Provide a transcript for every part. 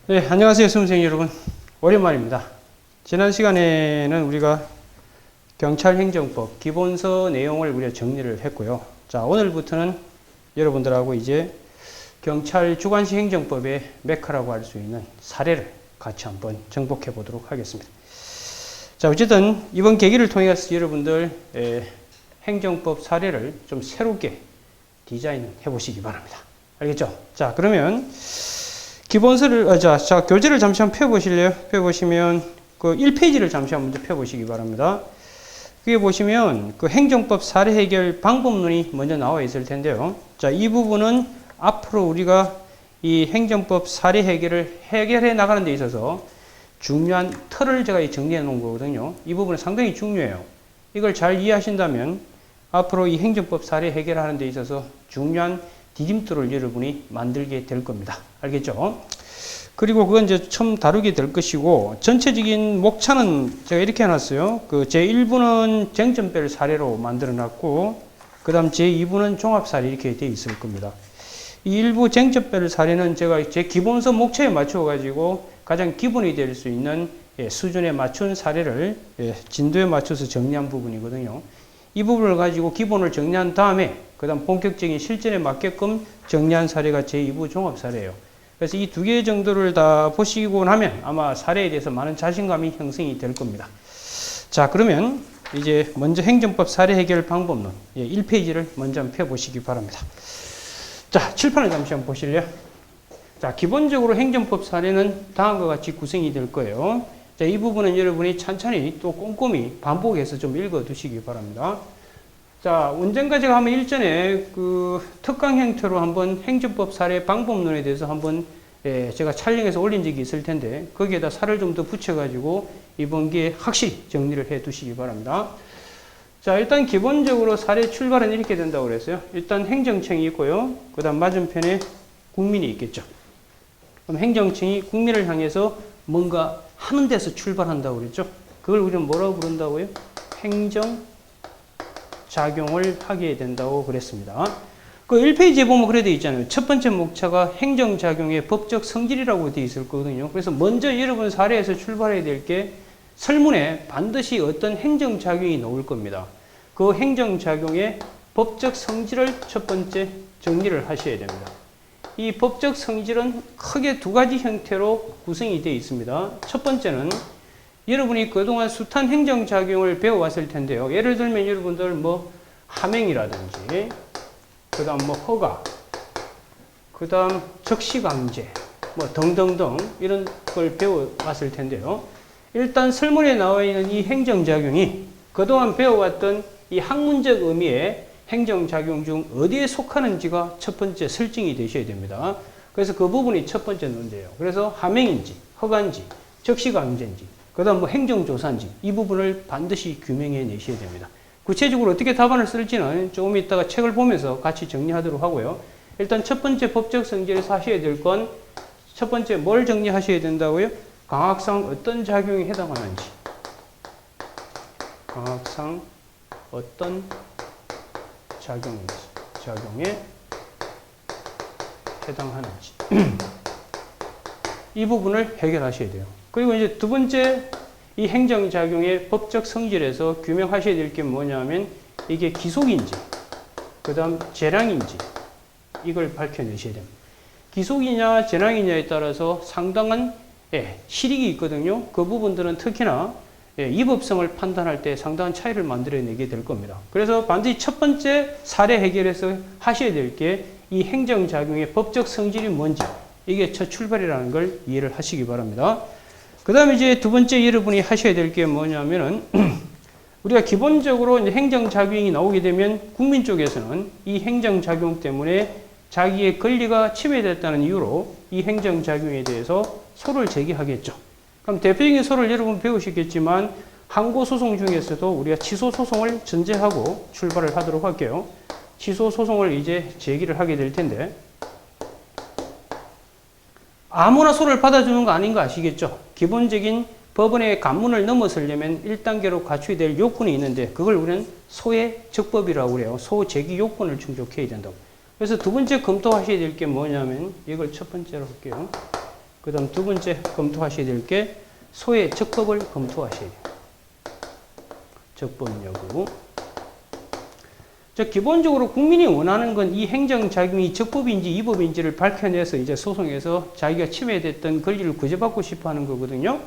네, 안녕하세요, 수험생 여러분. 오랜만입니다. 지난 시간에는 우리가 경찰행정법 기본서 내용을 우리가 정리를 했고요. 자, 오늘부터는 여러분들하고 이제 경찰 주관시 행정법의 메카라고 할 수 있는 사례를 같이 한번 정복해 보도록 하겠습니다. 자, 어쨌든 이번 계기를 통해서 여러분들 행정법 사례를 좀 새롭게 디자인해 보시기 바랍니다. 알겠죠? 자, 그러면 기본서를, 교재를 잠시 한번 펴보실래요? 펴보시면, 그 1페이지를 잠시 한번 먼저 펴보시기 바랍니다. 그게 보시면, 그 행정법 사례 해결 방법론이 먼저 나와 있을 텐데요. 자, 이 부분은 앞으로 우리가 이 행정법 사례 해결을 해결해 나가는 데 있어서 중요한 틀을 제가 정리해 놓은 거거든요. 이 부분은 상당히 중요해요. 이걸 잘 이해하신다면, 앞으로 이 행정법 사례 해결하는 데 있어서 중요한 디딤돌을 여러분이 만들게 될 겁니다. 알겠죠? 그리고 그건 이제 처음 다루게 될 것이고, 전체적인 목차는 제가 이렇게 해놨어요. 그 제1부는 쟁점별 사례로 만들어 놨고, 그 다음 제2부는 종합사례 이렇게 되어 있을 겁니다. 이 일부 쟁점별 사례는 제가 제 기본서 목차에 맞춰가지고 가장 기본이 될 수 있는 수준에 맞춘 사례를 진도에 맞춰서 정리한 부분이거든요. 이 부분을 가지고 기본을 정리한 다음에 그 다음 본격적인 실전에 맞게끔 정리한 사례가 제2부 종합사례예요. 그래서 이 두 개 정도를 다 보시고 나면 아마 사례에 대해서 많은 자신감이 형성이 될 겁니다. 자, 그러면 이제 먼저 행정법 사례 해결 방법론 1페이지를 먼저 한번 펴보시기 바랍니다. 자, 칠판을 잠시 한번 보실래요? 자, 기본적으로 행정법 사례는 다음과 같이 구성이 될 거예요. 자, 이 부분은 여러분이 천천히 또 꼼꼼히 반복해서 좀 읽어 두시기 바랍니다. 자, 언젠가 제가 한번 일전에 그 특강 형태로 한번 행정법 사례 방법론에 대해서 한번 제가 촬영해서 올린 적이 있을 텐데 거기에다 살을 좀 더 붙여가지고 이번 기회에 확실히 정리를 해 두시기 바랍니다. 자, 일단 기본적으로 사례 출발은 이렇게 된다고 그랬어요. 일단 행정청이 있고요. 그 다음 맞은편에 국민이 있겠죠. 그럼 행정청이 국민을 향해서 뭔가 하는 데서 출발한다고 그랬죠. 그걸 우리는 뭐라고 부른다고요? 행정작용을 하게 된다고 그랬습니다. 그 1페이지에 보면 그래 되어 있잖아요. 첫 번째 목차가 행정작용의 법적 성질이라고 되어 있을 거거든요. 그래서 먼저 여러분 사례에서 출발해야 될 게 설문에 반드시 어떤 행정작용이 나올 겁니다. 그 행정작용의 법적 성질을 첫 번째 정리를 하셔야 됩니다. 이 법적 성질은 크게 두 가지 형태로 구성이 되어 있습니다. 첫 번째는 여러분이 그동안 숱한 행정작용을 배워왔을 텐데요. 예를 들면 여러분들 뭐 하명이라든지 그 다음 뭐 허가, 그 다음 적시강제 뭐 등등등 이런 걸 배워왔을 텐데요. 일단 설문에 나와 있는 이 행정작용이 그동안 배워왔던 이 학문적 의미의 행정작용 중 어디에 속하는지가 첫 번째 설정이 되셔야 됩니다. 그래서 그 부분이 첫 번째 문제예요. 그래서 하명인지, 허가인지, 적시강제인지, 그 다음 뭐 행정조사인지 이 부분을 반드시 규명해 내셔야 됩니다. 구체적으로 어떻게 답안을 쓸지는 조금 이따가 책을 보면서 같이 정리하도록 하고요. 일단 첫 번째 법적 성질에서 하셔야 될 건 첫 번째 뭘 정리하셔야 된다고요? 강학상 어떤 작용에 해당하는지, 강학상 어떤 작용에 해당하는지 이 부분을 해결하셔야 돼요. 그리고 이제 두 번째 이 행정작용의 법적 성질에서 규명하셔야 될 게 뭐냐면 이게 기속인지 그 다음 재량인지 이걸 밝혀내셔야 됩니다. 기속이냐 재량이냐에 따라서 상당한 실익이 있거든요. 그 부분들은 특히나 위법성을 판단할 때 상당한 차이를 만들어내게 될 겁니다. 그래서 반드시 첫 번째 사례 해결에서 하셔야 될 게 이 행정작용의 법적 성질이 뭔지 이게 첫 출발이라는 걸 이해를 하시기 바랍니다. 그 다음에 이제 두 번째 여러분이 하셔야 될 게 뭐냐면은 우리가 기본적으로 이제 행정작용이 나오게 되면 국민 쪽에서는 이 행정작용 때문에 자기의 권리가 침해됐다는 이유로 이 행정작용에 대해서 소를 제기하겠죠. 그럼 대표적인 소를 여러분 배우시겠지만 항고소송 중에서도 우리가 취소소송을 전제하고 출발을 하도록 할게요. 취소소송을 이제 제기를 하게 될 텐데 아무나 소를 받아주는 거 아닌 거 아시겠죠? 기본적인 법원의 관문을 넘어서려면 1단계로 갖춰야 될 요건이 있는데 그걸 우리는 소의 적법이라고 그래요. 소 제기 요건을 충족해야 된다고. 그래서 두 번째 검토하셔야 될 게 뭐냐면 이걸 첫 번째로 할게요. 그 다음 두 번째 검토하셔야 될 게 소의 적법을 검토하셔야 돼요. 적법 여부. 기본적으로 국민이 원하는 건 이 행정작용이 적법인지 위법인지를 밝혀내서 이제 소송에서 자기가 침해됐던 권리를 구제받고 싶어 하는 거거든요.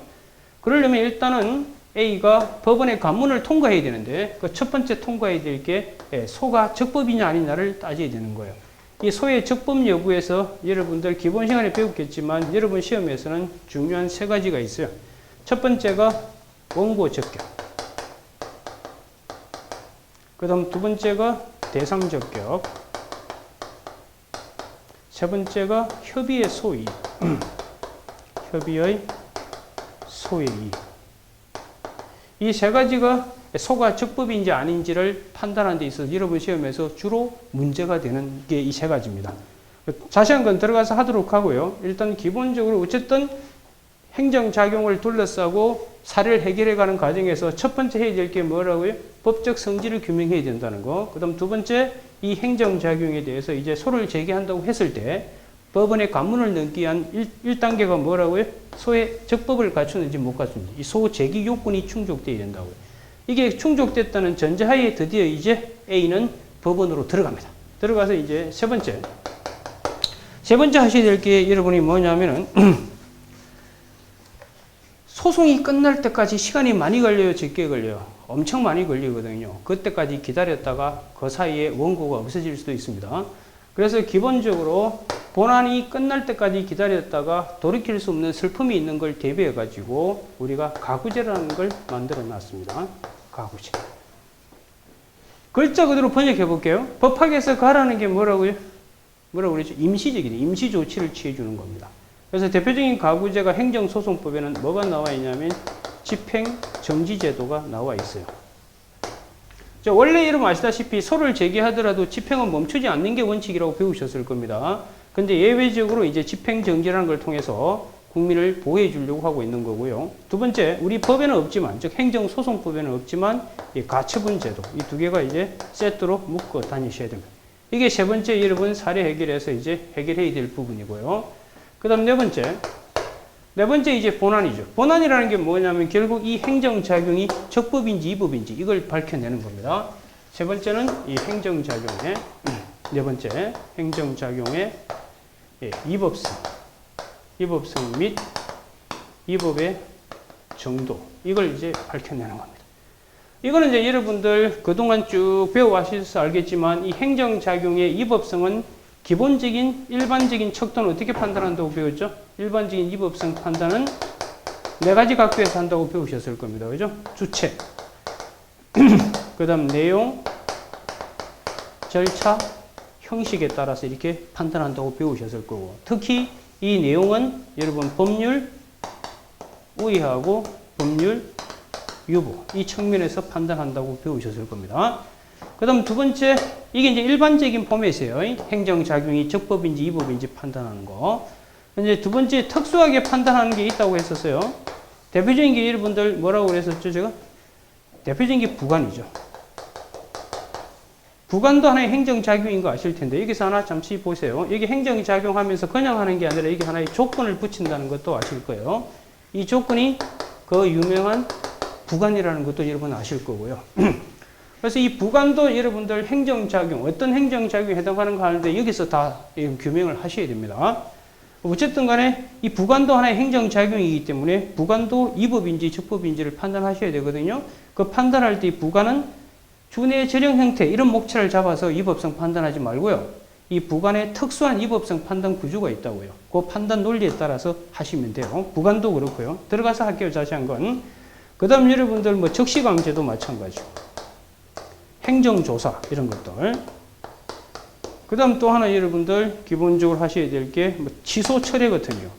그러려면 일단은 A가 법원의 관문을 통과해야 되는데 그 첫 번째 통과해야 될 게 소가 적법이냐 아니냐를 따져야 되는 거예요. 이 소의 적법 여부에서 여러분들 기본 시간에 배웠겠지만 여러분 시험에서는 중요한 세 가지가 있어요. 첫 번째가 원고 적격. 그 다음 두 번째가 대상 적격. 세 번째가 협의의 소위. 협의의 소위. 이 세 가지가 소가 적법인지 아닌지를 판단하는 데 있어서 여러분 시험에서 주로 문제가 되는 게 이 세 가지입니다. 자세한 건 들어가서 하도록 하고요. 일단 기본적으로 어쨌든 행정작용을 둘러싸고 사례를 해결해가는 과정에서 첫 번째 해야 될 게 뭐라고요? 법적 성질을 규명해야 된다는 거. 그 다음 두 번째, 이 행정작용에 대해서 이제 소를 제기한다고 했을 때 법원의 관문을 넘기 위한 1단계가 뭐라고요? 소의 적법을 갖추는지 못 갖추는지. 이 소 제기 요건이 충족되어야 된다고요. 이게 충족됐다는 전제하에 드디어 이제 A는 법원으로 들어갑니다. 들어가서 이제 세 번째 하셔야 될 게 여러분이 뭐냐면은 소송이 끝날 때까지 시간이 많이 걸려요, 적게 걸려요? 엄청 많이 걸리거든요. 그때까지 기다렸다가 그 사이에 원고가 없어질 수도 있습니다. 그래서 기본적으로 본안이 끝날 때까지 기다렸다가 돌이킬 수 없는 슬픔이 있는 걸 대비해 가지고 우리가 가구제라는 걸 만들어 놨습니다. 가구제. 글자 그대로 번역해 볼게요. 법학에서 가라는 게 뭐라고요? 뭐라고 그러죠? 임시적이죠. 임시 조치를 취해 주는 겁니다. 그래서 대표적인 가구제가 행정소송법에는 뭐가 나와 있냐면 집행정지제도가 나와 있어요. 원래 여러분 아시다시피 소를 제기하더라도 집행은 멈추지 않는 게 원칙이라고 배우셨을 겁니다. 근데 예외적으로 이제 집행정지라는 걸 통해서 국민을 보호해 주려고 하고 있는 거고요. 두 번째, 우리 법에는 없지만, 즉 행정소송법에는 없지만 이 가처분제도, 이 두 개가 이제 세트로 묶어 다니셔야 됩니다. 이게 세 번째 여러분 사례 해결에서 이제 해결해야 될 부분이고요. 그 다음 네 번째 이제 본안이죠. 본안이라는 게 뭐냐면 결국 이 행정작용이 적법인지 위법인지 이걸 밝혀내는 겁니다. 세 번째는 이 행정작용의, 네 번째, 행정작용의 위법성 및 위법의 정도. 이걸 이제 밝혀내는 겁니다. 이거는 이제 여러분들 그동안 쭉 배워와셔서 알겠지만 이 행정작용의 위법성은 기본적인 일반적인 척도는 어떻게 판단한다고 배웠죠? 일반적인 위법성 판단은 네 가지 각도에서 한다고 배우셨을 겁니다. 그죠? 주체, 그 다음 내용, 절차, 형식에 따라서 이렇게 판단한다고 배우셨을 거고, 특히 이 내용은 여러분 법률 우위하고 법률 유보 이 측면에서 판단한다고 배우셨을 겁니다. 그 다음 두 번째, 이게 이제 일반적인 포맷이에요. 행정작용이 적법인지 위법인지 판단하는 거. 이제 두 번째, 특수하게 판단하는 게 있다고 했었어요. 대표적인 게 여러분들 뭐라고 그랬었죠, 제가? 대표적인 게 부관이죠. 부관도 하나의 행정작용인 거 아실 텐데, 여기서 하나 잠시 보세요. 여기 행정작용하면서 그냥 하는 게 아니라 여기 하나의 조건을 붙인다는 것도 아실 거예요. 이 조건이 그 유명한 부관이라는 것도 여러분 아실 거고요. 그래서 이 부관도 여러분들 행정작용, 어떤 행정작용에 해당하는가 하는데 여기서 다 규명을 하셔야 됩니다. 어쨌든 간에 이 부관도 하나의 행정작용이기 때문에 부관도 위법인지 적법인지를 판단하셔야 되거든요. 그 판단할 때 이 부관은 준의 절형 형태 이런 목차를 잡아서 위법성 판단하지 말고요. 이 부관의 특수한 위법성 판단 구조가 있다고요. 그 판단 논리에 따라서 하시면 돼요. 부관도 그렇고요. 들어가서 할게요. 자세한 건. 그 다음 여러분들 뭐 적시강제도 마찬가지고. 행정조사 이런 것들. 그 다음 또 하나 여러분들 기본적으로 하셔야 될 게 뭐 취소철회거든요.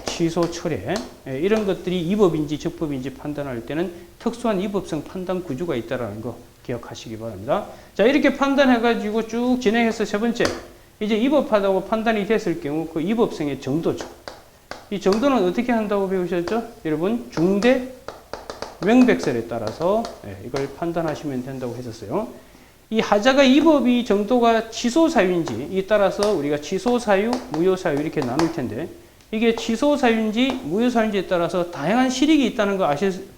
취소철회 이런 것들이 위법인지 적법인지 판단할 때는 특수한 위법성 판단 구조가 있다는 거 기억하시기 바랍니다. 자, 이렇게 판단해가지고 쭉 진행해서 세 번째, 이제 위법하다고 판단이 됐을 경우 그 위법성의 정도죠. 이 정도는 어떻게 한다고 배우셨죠? 여러분 중대 명백설에 따라서 이걸 판단하시면 된다고 했었어요. 이 하자가 위법이 정도가 취소 사유인지 이 따라서 우리가 취소 사유, 무효 사유 이렇게 나눌 텐데 이게 취소 사유인지 무효 사유인지에 따라서 다양한 실익이 있다는 거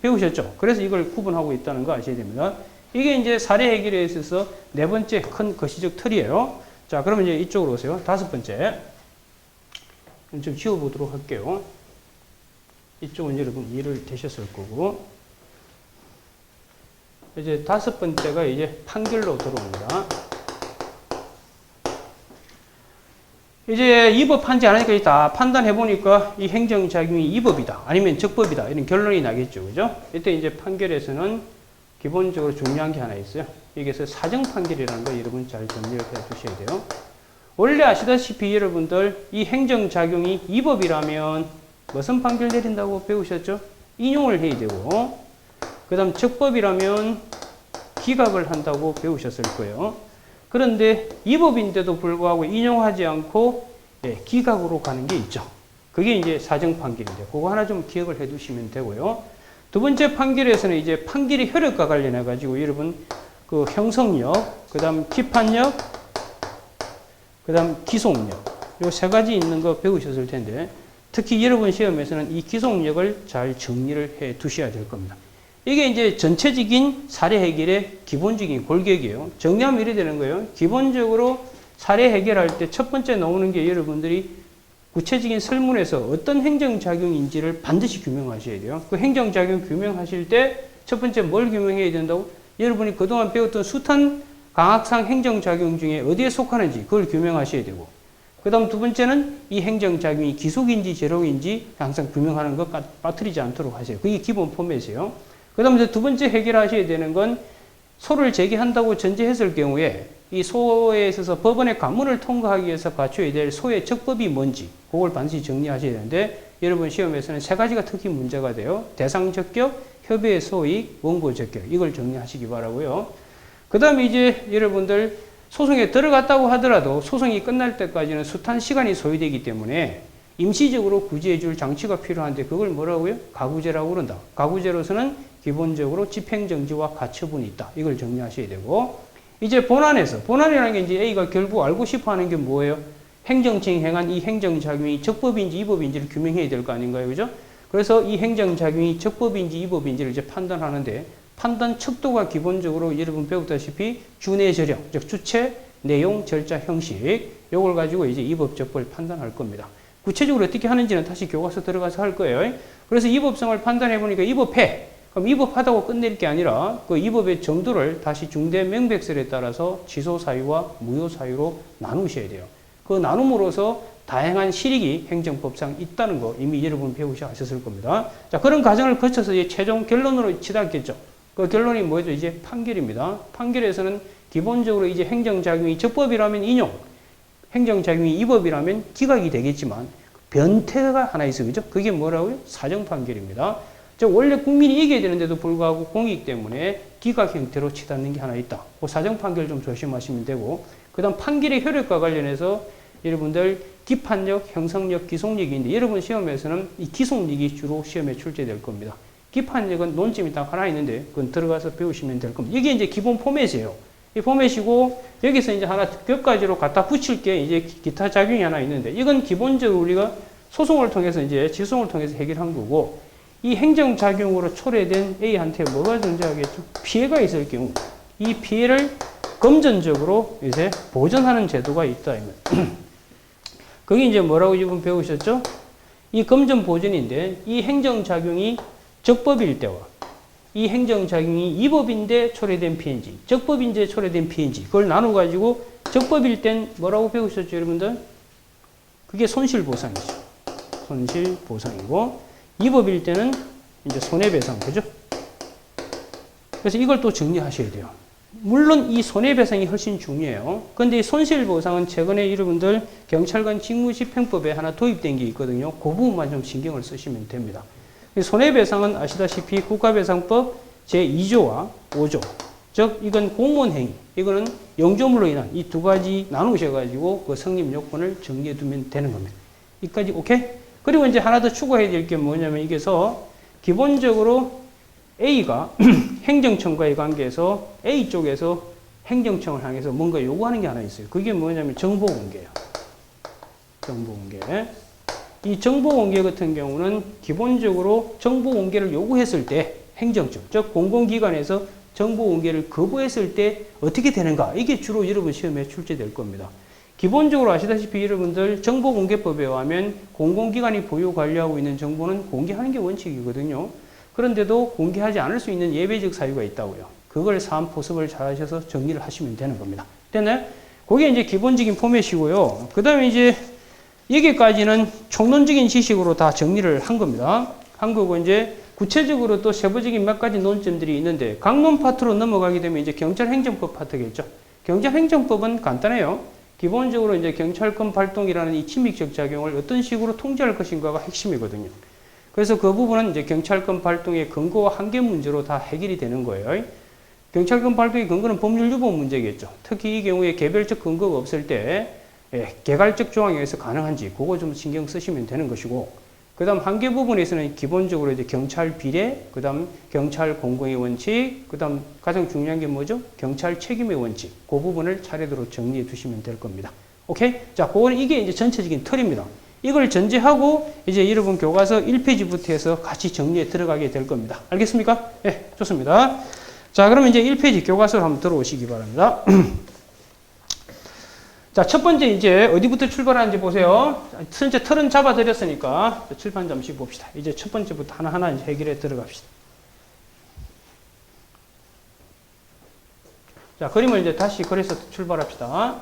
배우셨죠? 그래서 이걸 구분하고 있다는 거 아셔야 됩니다. 이게 이제 사례 해결에 있어서 네 번째 큰 거시적 틀이에요. 자, 그러면 이제 이쪽으로 오세요. 다섯 번째. 좀 지워보도록 할게요. 이쪽은 여러분 이해를 되셨을 거고. 이제 다섯 번째가 이제 판결로 들어옵니다. 이제 위법한지 안 하니까 다 판단해보니까 이 행정작용이 위법이다. 아니면 적법이다. 이런 결론이 나겠죠. 그죠? 이때 이제 판결에서는 기본적으로 중요한 게 하나 있어요. 여기서 사정판결이라는 거 여러분 잘 정리를 해 두셔야 돼요. 원래 아시다시피 여러분들 이 행정작용이 위법이라면 무슨 판결 내린다고 배우셨죠? 인용을 해야 되고, 그 다음 적법이라면 기각을 한다고 배우셨을 거예요. 그런데 위법인데도 불구하고 인용하지 않고 기각으로 가는 게 있죠. 그게 이제 사정 판결인데 그거 하나 좀 기억을 해 두시면 되고요. 두 번째 판결에서는 이제 판결의 효력과 관련해 가지고 여러분 그 형성력, 그다음 기판력, 그다음 기속력 요 세 가지 있는 거 배우셨을 텐데 특히 여러분 시험에서는 이 기속력을 잘 정리를 해 두셔야 될 겁니다. 이게 이제 전체적인 사례 해결의 기본적인 골격이에요. 정리하면 이래 되는 거예요. 기본적으로 사례 해결할 때 첫 번째 나오는 게 여러분들이 구체적인 설문에서 어떤 행정작용인지를 반드시 규명하셔야 돼요. 그 행정작용 규명하실 때 첫 번째 뭘 규명해야 된다고? 여러분이 그동안 배웠던 숱한 강학상 행정작용 중에 어디에 속하는지 그걸 규명하셔야 되고, 그 다음 두 번째는 이 행정작용이 기속인지 제록인지 항상 규명하는 것 빠뜨리지 않도록 하세요. 그게 기본 포맷이에요. 그 다음 이제 두 번째 해결하셔야 되는 건 소를 제기한다고 전제했을 경우에 이 소에 있어서 법원의 관문을 통과하기 위해서 갖춰야 될 소의 적법이 뭔지 그걸 반드시 정리하셔야 되는데 여러분 시험에서는 세 가지가 특히 문제가 돼요. 대상 적격, 협의의 소익, 원고 적격 이걸 정리하시기 바라고요. 그 다음에 이제 여러분들 소송에 들어갔다고 하더라도 소송이 끝날 때까지는 숱한 시간이 소요되기 때문에 임시적으로 구제해 줄 장치가 필요한데 그걸 뭐라고요? 가구제라고 그런다. 가구제로서는 기본적으로 집행정지와 가처분이 있다. 이걸 정리하셔야 되고 이제 본안에서 본안이라는 게 이제 A가 결국 알고 싶어 하는 게 뭐예요? 행정청이 행한 이 행정작용이 적법인지 위법인지를 규명해야 될 거 아닌가요? 그죠? 그래서 이 행정작용이 적법인지 위법인지를 이제 판단하는데 판단 척도가 기본적으로 여러분 배웠다시피 주내 절형, 즉 주체, 내용, 절차, 형식 요걸 가지고 이제 위법 적법을 판단할 겁니다. 구체적으로 어떻게 하는지는 다시 교과서 들어가서 할 거예요. 그래서 위법성을 판단해 보니까 위법해. 그럼 위법하다고 끝낼 게 아니라 그 위법의 정도를 다시 중대 명백설에 따라서 취소 사유와 무효 사유로 나누셔야 돼요. 그 나눔으로써 다양한 실익이 행정법상 있다는 거 이미 여러분 배우셨을 겁니다. 자, 그런 과정을 거쳐서 이제 최종 결론으로 치닫겠죠. 그 결론이 뭐죠? 이제 판결입니다. 판결에서는 기본적으로 이제 행정작용이 적법이라면 인용, 행정작용이 위법이라면 기각이 되겠지만 변태가 하나 있어요. 그죠? 그게 뭐라고요? 사정판결입니다. 즉 원래 국민이 이겨야 되는데도 불구하고 공익 때문에 기각 형태로 치닫는 게 하나 있다. 그 사정판결 좀 조심하시면 되고 그 다음 판결의 효력과 관련해서 여러분들 기판력, 형성력, 기속력이 있는데 여러분 시험에서는 이 기속력이 주로 시험에 출제될 겁니다. 기판력은 논점이 딱 하나 있는데 그건 들어가서 배우시면 될 겁니다. 이게 이제 기본 포맷이에요. 이 포맷이고 여기서 이제 하나 몇 가지로 갖다 붙일 게 이제 기타 작용이 하나 있는데 이건 기본적으로 우리가 소송을 통해서 이제 지소송을 통해서 해결한 거고 이 행정작용으로 초래된 A한테 뭐가 존재하겠죠? 피해가 있을 경우 이 피해를 금전적으로 이제 보전하는 제도가 있다. 그게 이제 뭐라고 이분 배우셨죠? 이 금전 보전인데 이 행정작용이 적법일 때와 이 행정작용이 위법인데 초래된 피해인지 적법인데 초래된 피해인지 그걸 나눠가지고 적법일 땐 뭐라고 배우셨죠 여러분들? 그게 손실보상이죠. 손실보상이고 위법일 때는 이제 손해배상 그죠? 그래서 이걸 또 정리하셔야 돼요. 물론 이 손해배상이 훨씬 중요해요. 그런데 이 손실보상은 최근에 여러분들 경찰관 직무집행법에 하나 도입된 게 있거든요. 그 부분만 좀 신경을 쓰시면 됩니다. 손해배상은 아시다시피 국가배상법 제2조와 5조. 즉, 이건 공무원행위. 이거는 영조물로 인한 이 두 가지 나누셔가지고 그 성립 요건을 정리해 두면 되는 겁니다. 여기까지 오케이? 그리고 이제 하나 더 추가해야 될 게 뭐냐면 이게서 기본적으로 A가 행정청과의 관계에서 A 쪽에서 행정청을 향해서 뭔가 요구하는 게 하나 있어요. 그게 뭐냐면 정보공개예요. 정보공개. 이 정보 공개 같은 경우는 기본적으로 정보 공개를 요구했을 때 행정적, 즉 공공기관에서 정보 공개를 거부했을 때 어떻게 되는가? 이게 주로 여러분 시험에 출제될 겁니다. 기본적으로 아시다시피 여러분들 정보공개법에 의하면 공공기관이 보유 관리하고 있는 정보는 공개하는 게 원칙이거든요. 그런데도 공개하지 않을 수 있는 예외적 사유가 있다고요. 그걸 사안 포섭을 잘 하셔서 정리를 하시면 되는 겁니다. 됐나요? 그게 이제 기본적인 포맷이고요. 그 다음에 이제 여기까지는 총론적인 지식으로 다 정리를 한 겁니다. 한 거고 이제 구체적으로 또 세부적인 몇 가지 논점들이 있는데 강론 파트로 넘어가게 되면 이제 경찰행정법 파트겠죠. 경찰행정법은 간단해요. 기본적으로 이제 경찰권 발동이라는 이 침입적 작용을 어떤 식으로 통제할 것인가가 핵심이거든요. 그래서 그 부분은 이제 경찰권 발동의 근거와 한계 문제로 다 해결이 되는 거예요. 경찰권 발동의 근거는 법률 유보 문제겠죠. 특히 이 경우에 개별적 근거가 없을 때 개괄적 조항에 의해서 가능한지 그거 좀 신경 쓰시면 되는 것이고, 그 다음 한계 부분에서는 기본적으로 이제 경찰 비례, 그 다음 경찰 공공의 원칙, 그 다음 가장 중요한 게 뭐죠? 경찰 책임의 원칙. 그 부분을 차례대로 정리해 두시면 될 겁니다. 오케이? 자, 그거는 이게 이제 전체적인 틀입니다. 이걸 전제하고 이제 여러분 교과서 1페이지부터 해서 같이 정리해 들어가게 될 겁니다. 알겠습니까? 네, 좋습니다. 자, 그러면 이제 1페이지 교과서로 한번 들어오시기 바랍니다. 자, 첫 번째 이제 어디부터 출발하는지 보세요. 전체 틀은 잡아드렸으니까 칠판 잠시 봅시다. 이제 첫 번째부터 하나하나 이제 해결해 들어갑시다. 자, 그림을 이제 다시 그래서 출발합시다.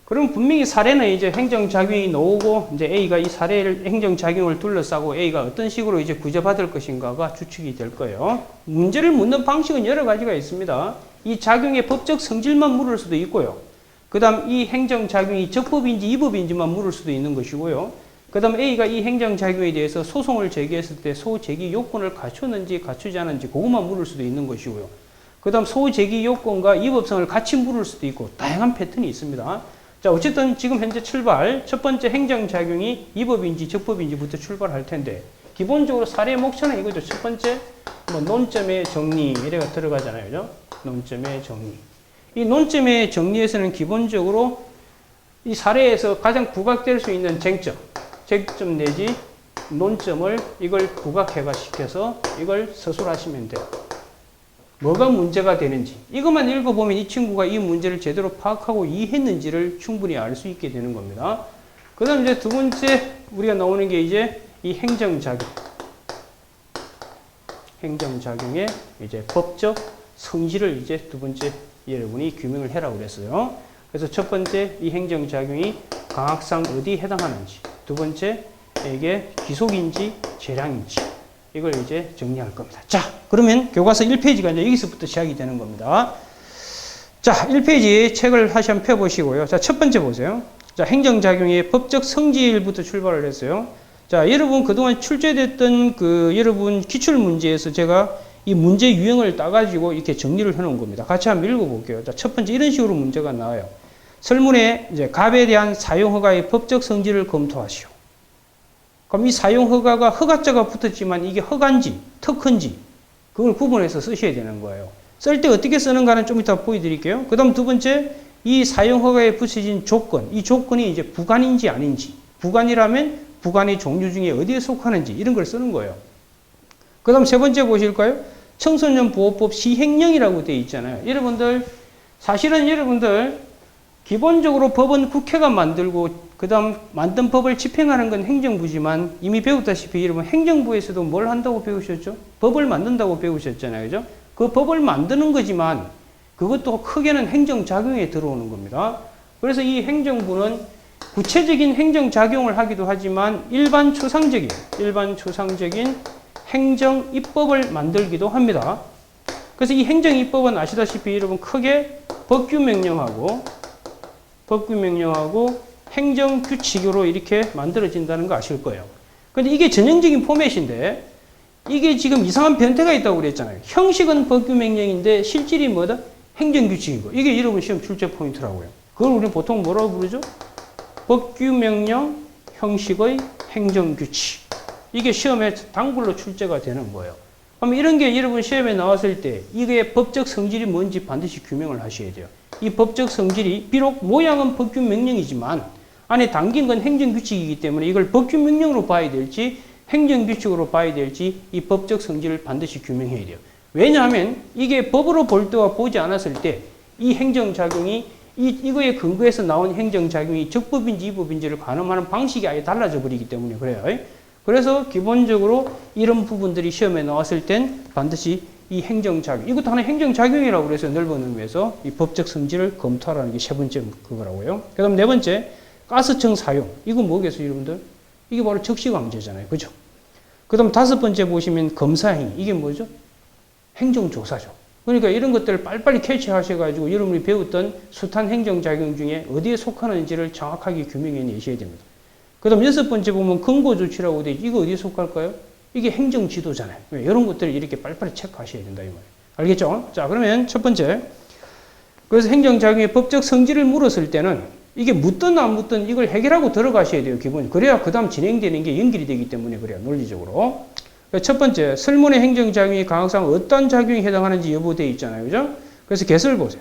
그럼 분명히 사례는 이제 행정작용이 나오고, 이제 A가 이 사례를, 행정작용을 둘러싸고 A가 어떤 식으로 이제 구제받을 것인가가 주축이 될 거예요. 문제를 묻는 방식은 여러 가지가 있습니다. 이 작용의 법적 성질만 물을 수도 있고요. 그 다음 이 행정작용이 적법인지 위법인지만 물을 수도 있는 것이고요. 그 다음 A가 이 행정작용에 대해서 소송을 제기했을 때 소제기 요건을 갖췄는지 갖추지 않은지 그것만 물을 수도 있는 것이고요. 그 다음 소제기 요건과 위법성을 같이 물을 수도 있고 다양한 패턴이 있습니다. 자, 어쨌든 지금 현재 출발, 첫 번째 행정작용이 위법인지 적법인지부터 출발할 텐데, 기본적으로 사례 목차는 이거죠. 첫 번째, 뭐, 논점의 정리, 이래가 들어가잖아요. 그죠? 논점의 정리. 이 논점의 정리에서는 기본적으로 이 사례에서 가장 부각될 수 있는 쟁점 내지 논점을 이걸 부각해가 시켜서 이걸 서술하시면 돼요. 뭐가 문제가 되는지 이것만 읽어보면 이 친구가 이 문제를 제대로 파악하고 이해했는지를 충분히 알 수 있게 되는 겁니다. 그 다음 이제 두 번째 우리가 나오는 게 이제 이 행정작용의 이제 법적 성질을 이제 두 번째 여러분이 규명을 해라고 그랬어요. 그래서 첫 번째 이 행정작용이 강학상 어디에 해당하는지, 두 번째 이게 기속인지 재량인지 이걸 이제 정리할 겁니다. 자, 그러면 교과서 1페이지가 이제 여기서부터 시작이 되는 겁니다. 자, 1페이지 책을 다시 한번 펴보시고요. 자, 첫 번째 보세요. 자, 행정작용의 법적 성질부터 출발을 했어요. 자, 여러분 그동안 출제됐던 여러분 기출문제에서 제가 이 문제 유형을 따가지고 이렇게 정리를 해놓은 겁니다. 같이 한번 읽어볼게요. 자, 첫 번째 이런 식으로 문제가 나와요. 설문에 이제 갑에 대한 사용허가의 법적 성질을 검토하시오. 그럼 이 사용허가가 허가자가 붙었지만 이게 허가인지 특허인지 그걸 구분해서 쓰셔야 되는 거예요. 쓸 때 어떻게 쓰는가는 좀 이따 보여드릴게요. 그 다음 두 번째, 이 사용허가에 붙여진 조건, 이 조건이 이제 부관인지 아닌지, 부관이라면 부관의 종류 중에 어디에 속하는지 이런 걸 쓰는 거예요. 그 다음 세 번째 보실까요? 청소년 보호법 시행령이라고 되어 있잖아요. 여러분들 사실은 여러분들 기본적으로 법은 국회가 만들고 그 다음 만든 법을 집행하는 건 행정부지만 이미 배웠다시피 여러분 행정부에서도 뭘 한다고 배우셨죠? 법을 만든다고 배우셨잖아요. 그죠? 그 법을 만드는 거지만 그것도 크게는 행정작용에 들어오는 겁니다. 그래서 이 행정부는 구체적인 행정작용을 하기도 하지만 일반 추상적인 행정입법을 만들기도 합니다. 그래서 이 행정입법은 아시다시피 여러분 크게 법규명령하고 행정규칙으로 이렇게 만들어진다는 거 아실 거예요. 근데 이게 전형적인 포맷인데 이게 지금 이상한 변태가 있다고 그랬잖아요. 형식은 법규명령인데 실질이 뭐다? 행정규칙이고. 이게 여러분 시험 출제 포인트라고요. 그걸 우리는 보통 뭐라고 부르죠? 법규명령 형식의 행정규칙. 이게 시험에 단글로 출제가 되는 거예요. 그럼 이런 게 여러분 시험에 나왔을 때 이게 법적 성질이 뭔지 반드시 규명을 하셔야 돼요. 이 법적 성질이 비록 모양은 법규 명령이지만 안에 담긴 건 행정규칙이기 때문에 이걸 법규 명령으로 봐야 될지 행정규칙으로 봐야 될지 이 법적 성질을 반드시 규명해야 돼요. 왜냐하면 이게 법으로 볼 때와 보지 않았을 때 이 행정작용이 이거에 근거해서 나온 행정작용이 적법인지 이법인지를 가늠하는 방식이 아예 달라져 버리기 때문에 그래요. 그래서 기본적으로 이런 부분들이 시험에 나왔을 땐 반드시 이 행정작용, 이것도 하나의 행정작용이라고 그래서 넓은 의미에서 이 법적 성질을 검토하라는 게 세 번째 그거라고요. 그 다음 네 번째, 가스청 사용. 이건 뭐겠어요, 여러분들? 이게 바로 적시강제잖아요. 그죠? 그 다음 다섯 번째 보시면 검사행위. 이게 뭐죠? 행정조사죠. 그러니까 이런 것들을 빨리빨리 캐치하셔가지고 여러분이 배웠던 숱한 행정작용 중에 어디에 속하는지를 정확하게 규명해 내셔야 됩니다. 그 다음 여섯 번째 보면 근거조치라고 돼 있죠. 이거 어디에 속할까요? 이게 행정지도잖아요. 이런 것들을 이렇게 빨리빨리 체크하셔야 된다, 이 말이에요. 알겠죠? 자, 그러면 첫 번째. 그래서 행정작용의 법적 성질을 물었을 때는 이게 묻든 안 묻든 이걸 해결하고 들어가셔야 돼요, 기본. 그래야 그 다음 진행되는 게 연결이 되기 때문에 그래요, 논리적으로. 첫 번째, 설문의 행정작용이 강학상 어떤 작용에 해당하는지 여부되어 있잖아요. 그죠? 그래서 개수를 보세요.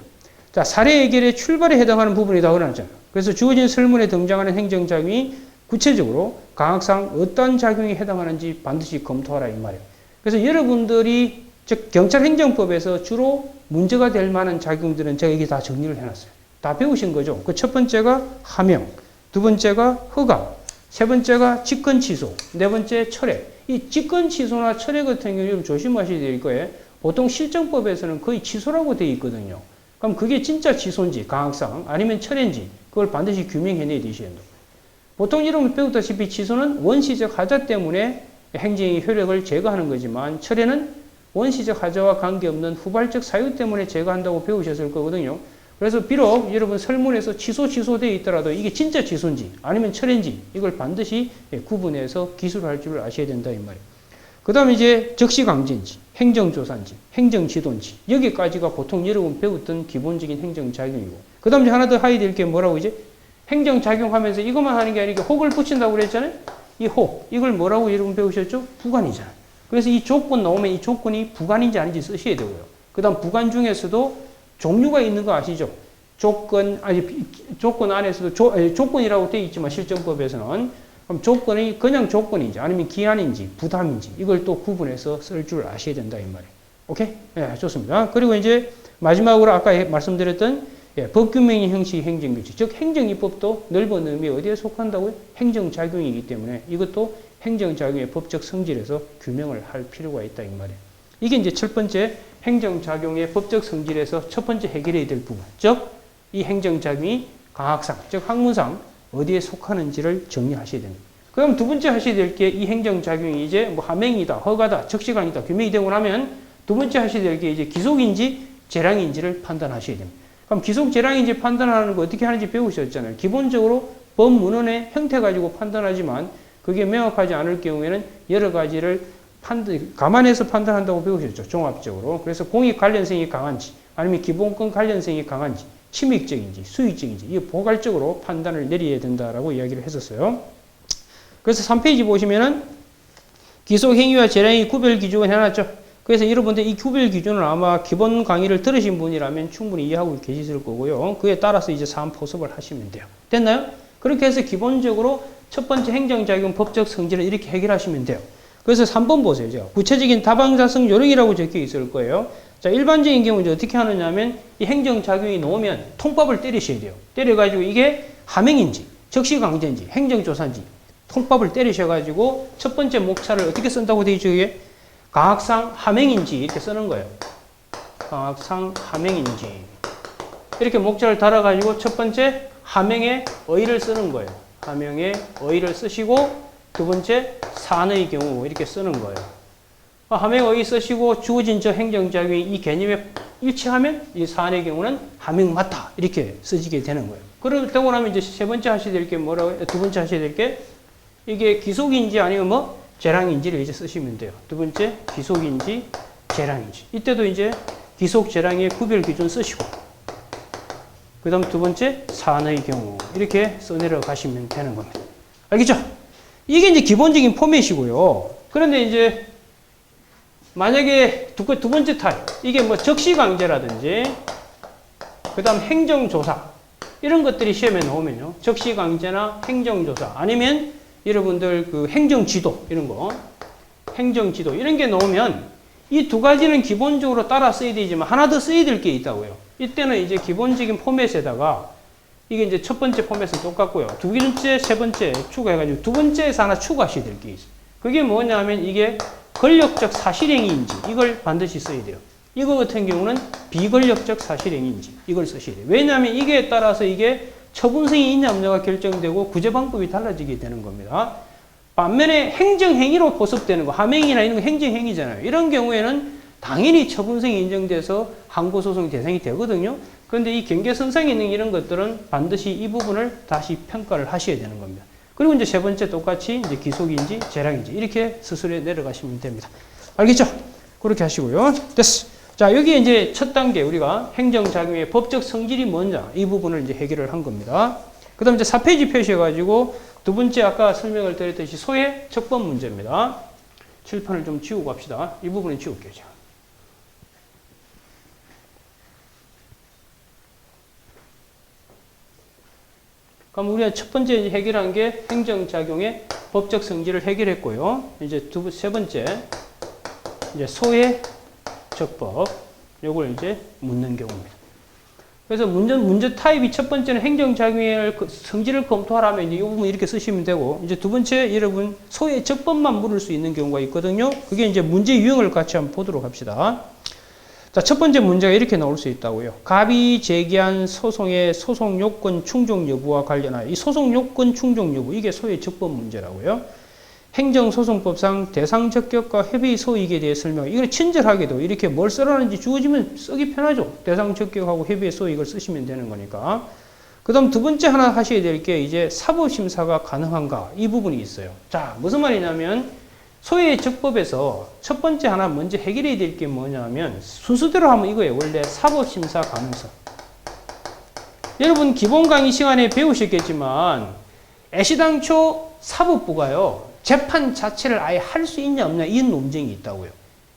자, 사례 해결의 출발에 해당하는 부분이다 그러잖아요. 그래서 주어진 설문에 등장하는 행정작용이 구체적으로 강학상 어떤 작용에 해당하는지 반드시 검토하라 이 말이에요. 그래서 여러분들이 즉 경찰행정법에서 주로 문제가 될 만한 작용들은 제가 여기 다 정리를 해놨어요. 다 배우신 거죠. 그 첫 번째가 하명, 두 번째가 허가, 세 번째가 직권 취소, 네 번째 철회. 이 직권 취소나 철회 같은 경우는 조심하셔야 될 거예요. 보통 실정법에서는 거의 취소라고 되어 있거든요. 그럼 그게 진짜 취소인지 강학상 아니면 철회인지 그걸 반드시 규명해내야 되셔야 돼요. 보통 이런 배웠다시피 취소는 원시적 하자 때문에 행정의 효력을 제거하는 거지만 철회는 원시적 하자와 관계없는 후발적 사유 때문에 제거한다고 배우셨을 거거든요. 그래서 비록 여러분 설문에서 취소되어 있더라도 이게 진짜 취소인지 아니면 철회인지 이걸 반드시 구분해서 기술할 줄 아셔야 된다 이 말이에요. 그 다음에 이제 적시강제인지 행정조사인지 행정지도인지 여기까지가 보통 여러분 배웠던 기본적인 행정작용이고 그 다음에 하나 더 해야 될 게 뭐라고 이제 행정작용하면서 이것만 하는 게 아니고 혹을 붙인다고 그랬잖아요. 이 혹 이걸 뭐라고 여러분 배우셨죠? 부관이잖아요. 그래서 이 조건 나오면 이 조건이 부관인지 아닌지 쓰셔야 되고요. 그 다음 부관 중에서도 종류가 있는 거 아시죠? 조건 안에서도 조건이라고 되어 있지만 실정법에서는 그럼 조건이 그냥 조건인지 아니면 기한인지 부담인지 이걸 또 구분해서 쓸 줄 아셔야 된다 이 말이에요. 오케이? 네, 좋습니다. 그리고 이제 마지막으로 아까 말씀드렸던 법규명령 형식 행정규칙 즉 행정입법도 넓은 의미 어디에 속한다고요? 행정작용이기 때문에 이것도 행정작용의 법적 성질에서 규명을 할 필요가 있다 이 말이에요. 이게 이제 첫 번째 행정작용의 법적 성질에서 첫 번째 해결해야 될 부분. 즉, 이 행정작용이 강학상, 즉 학문상 어디에 속하는지를 정리하셔야 됩니다. 그럼 두 번째 하셔야 될 게 이 행정작용이 이제 뭐 하명이다, 허가다, 적시강이다, 규명이 되고 나면 두 번째 하셔야 될 게 이제 기속인지 재량인지를 판단하셔야 됩니다. 그럼 기속 재량인지 판단하는 거 어떻게 하는지 배우셨잖아요. 기본적으로 법문헌의 형태 가지고 판단하지만 그게 명확하지 않을 경우에는 여러 가지를 감안해서 판단한다고 배우셨죠. 종합적으로. 그래서 공익 관련성이 강한지 아니면 기본권 관련성이 강한지 침익적인지 수익적인지 이 포괄적으로 판단을 내려야 된다라고 이야기를 했었어요. 그래서 3페이지 보시면은 기속행위와 재량의 구별 기준을 해놨죠. 그래서 여러분들 이 구별 기준을 아마 기본 강의를 들으신 분이라면 충분히 이해하고 계실 거고요. 그에 따라서 이제 사안 포섭을 하시면 돼요. 됐나요? 그렇게 해서 기본적으로 첫 번째 행정작용 법적 성질을 이렇게 해결하시면 돼요. 그래서 3번 보세요. 구체적인 다방자성 요령이라고 적혀 있을 거예요. 자, 일반적인 경우는 어떻게 하느냐면 이 행정작용이 나오면 통밥을 때리셔야 돼요. 때려가지고 이게 하명인지, 적시강제인지, 행정조사인지 통밥을 때리셔가지고 첫 번째 목차를 어떻게 쓴다고 되어 있죠? 이게 강학상 하명인지 이렇게 쓰는 거예요. 강학상 하명인지 이렇게 목차를 달아가지고 첫 번째 하명의 어의를 쓰는 거예요. 하명의 어의를 쓰시고 두 번째 사안의 경우 이렇게 쓰는 거예요. 하명의 어의 쓰시고 주어진 저 행정작용이 이 개념에 일치하면 이 사안의 경우는 하명 맞다 이렇게 쓰시게 되는 거예요. 그러고 나면 이제 세 번째 하셔야 될 게 뭐라고? 두 번째 하셔야 될 게 이게 기속인지 아니면 뭐 재량인지를 이제 쓰시면 돼요. 두 번째 기속인지 재량인지. 이때도 이제 기속 재량의 구별 기준 쓰시고 그 다음 두 번째 사안의 경우 이렇게 써내려 가시면 되는 겁니다. 알겠죠? 이게 이제 기본적인 포맷이고요. 그런데 이제 만약에 두 번째 타입 이게 뭐 적시강제라든지 그 다음 행정조사. 이런 것들이 시험에 나오면요. 적시강제나 행정조사. 아니면 여러분들 그 행정지도. 이런 거. 행정지도. 이런 게 나오면 이 두 가지는 기본적으로 따라 써야 되지만 하나 더 써야 될 게 있다고요. 이때는 이제 기본적인 포맷에다가 이게 이제 첫 번째 포맷은 똑같고요. 두 번째, 세 번째 추가해가지고 두 번째에서 하나 추가하셔야 될 게 있어요. 그게 뭐냐면 이게 권력적 사실행위인지 이걸 반드시 써야 돼요. 이거 같은 경우는 비권력적 사실행위인지 이걸 쓰셔야 돼요. 왜냐하면 이게 따라서 이게 처분성이 있냐 없냐가 결정되고 구제 방법이 달라지게 되는 겁니다. 반면에 행정행위로 포섭되는 거, 함행이나 이런 거 행정행위잖아요. 이런 경우에는 당연히 처분성이 인정돼서 항고소송 대상이 되거든요. 그런데 이 경계선상에 있는 이런 것들은 반드시 이 부분을 다시 평가를 하셔야 되는 겁니다. 그리고 이제 세 번째 똑같이 이제 기속인지 재량인지 이렇게 스스로 내려가시면 됩니다. 알겠죠? 그렇게 하시고요. 됐어. 자, 여기 이제 첫 단계 우리가 행정작용의 법적 성질이 뭐냐 이 부분을 이제 해결을 한 겁니다. 그 다음 이제 4페이지 표시해가지고 두 번째 아까 설명을 드렸듯이 소의 적법 문제입니다. 칠판을 좀 지우고 갑시다. 이 부분은 지울게요. 그럼 우리가 첫 번째 해결한 게 행정작용의 법적 성질을 해결했고요. 이제 세 번째, 이제 소의 적법, 요걸 이제 묻는 경우입니다. 그래서 문제 타입이 첫 번째는 행정작용의 성질을 검토하라면 이제 이 부분 이렇게 쓰시면 되고, 이제 두 번째 여러분 소의 적법만 물을 수 있는 경우가 있거든요. 그게 이제 문제 유형을 같이 한번 보도록 합시다. 자, 첫 번째 문제가 이렇게 나올 수 있다고요. 갑이 제기한 소송의 소송 요건 충족 여부와 관련하여 이 소송 요건 충족 여부 이게 소의 적법 문제라고요. 행정소송법상 대상 적격과 협의 소이익에 대해 설명. 이걸 친절하게도 이렇게 뭘 써라는지 주어지면 쓰기 편하죠. 대상 적격하고 협의 소이익을 쓰시면 되는 거니까. 그 다음 두 번째 하나 하셔야 될 게 이제 사법심사가 가능한가 이 부분이 있어요. 자, 무슨 말이냐면 소의 적법에서 첫 번째 하나 먼저 해결해야 될 게 뭐냐면 순서대로 하면 이거예요. 원래 사법심사 가능성. 여러분 기본 강의 시간에 배우셨겠지만 애시당초 사법부가요. 재판 자체를 아예 할 수 있냐 없냐 이 논쟁이 있다고요.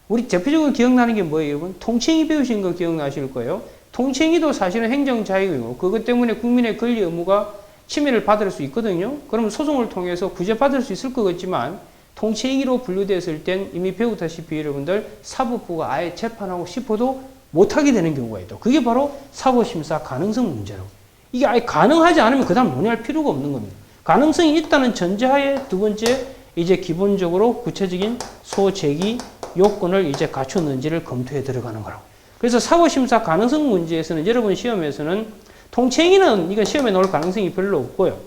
우리 대표적으로 기억나는 게 뭐예요, 여러분? 통칭이 배우신 거 기억나실 거예요. 통칭이도 사실은 행정자유이고 그것 때문에 국민의 권리 의무가 침해를 받을 수 있거든요. 그러면 소송을 통해서 구제받을 수 있을 것 같지만 통칭이로 분류됐을 땐 이미 배우다시피 여러분들 사법부가 아예 재판하고 싶어도 못하게 되는 경우가 있다. 그게 바로 사법심사 가능성 문제라고. 이게 아예 가능하지 않으면 그 다음 논의할 필요가 없는 겁니다. 가능성이 있다는 전제하에 두 번째 이제 기본적으로 구체적인 소제기 요건을 이제 갖췄는지를 검토해 들어가는 거라고. 그래서 사법심사 가능성 문제에서는 여러분 시험에서는 통칭이는 이건 시험에 나올 가능성이 별로 없고요.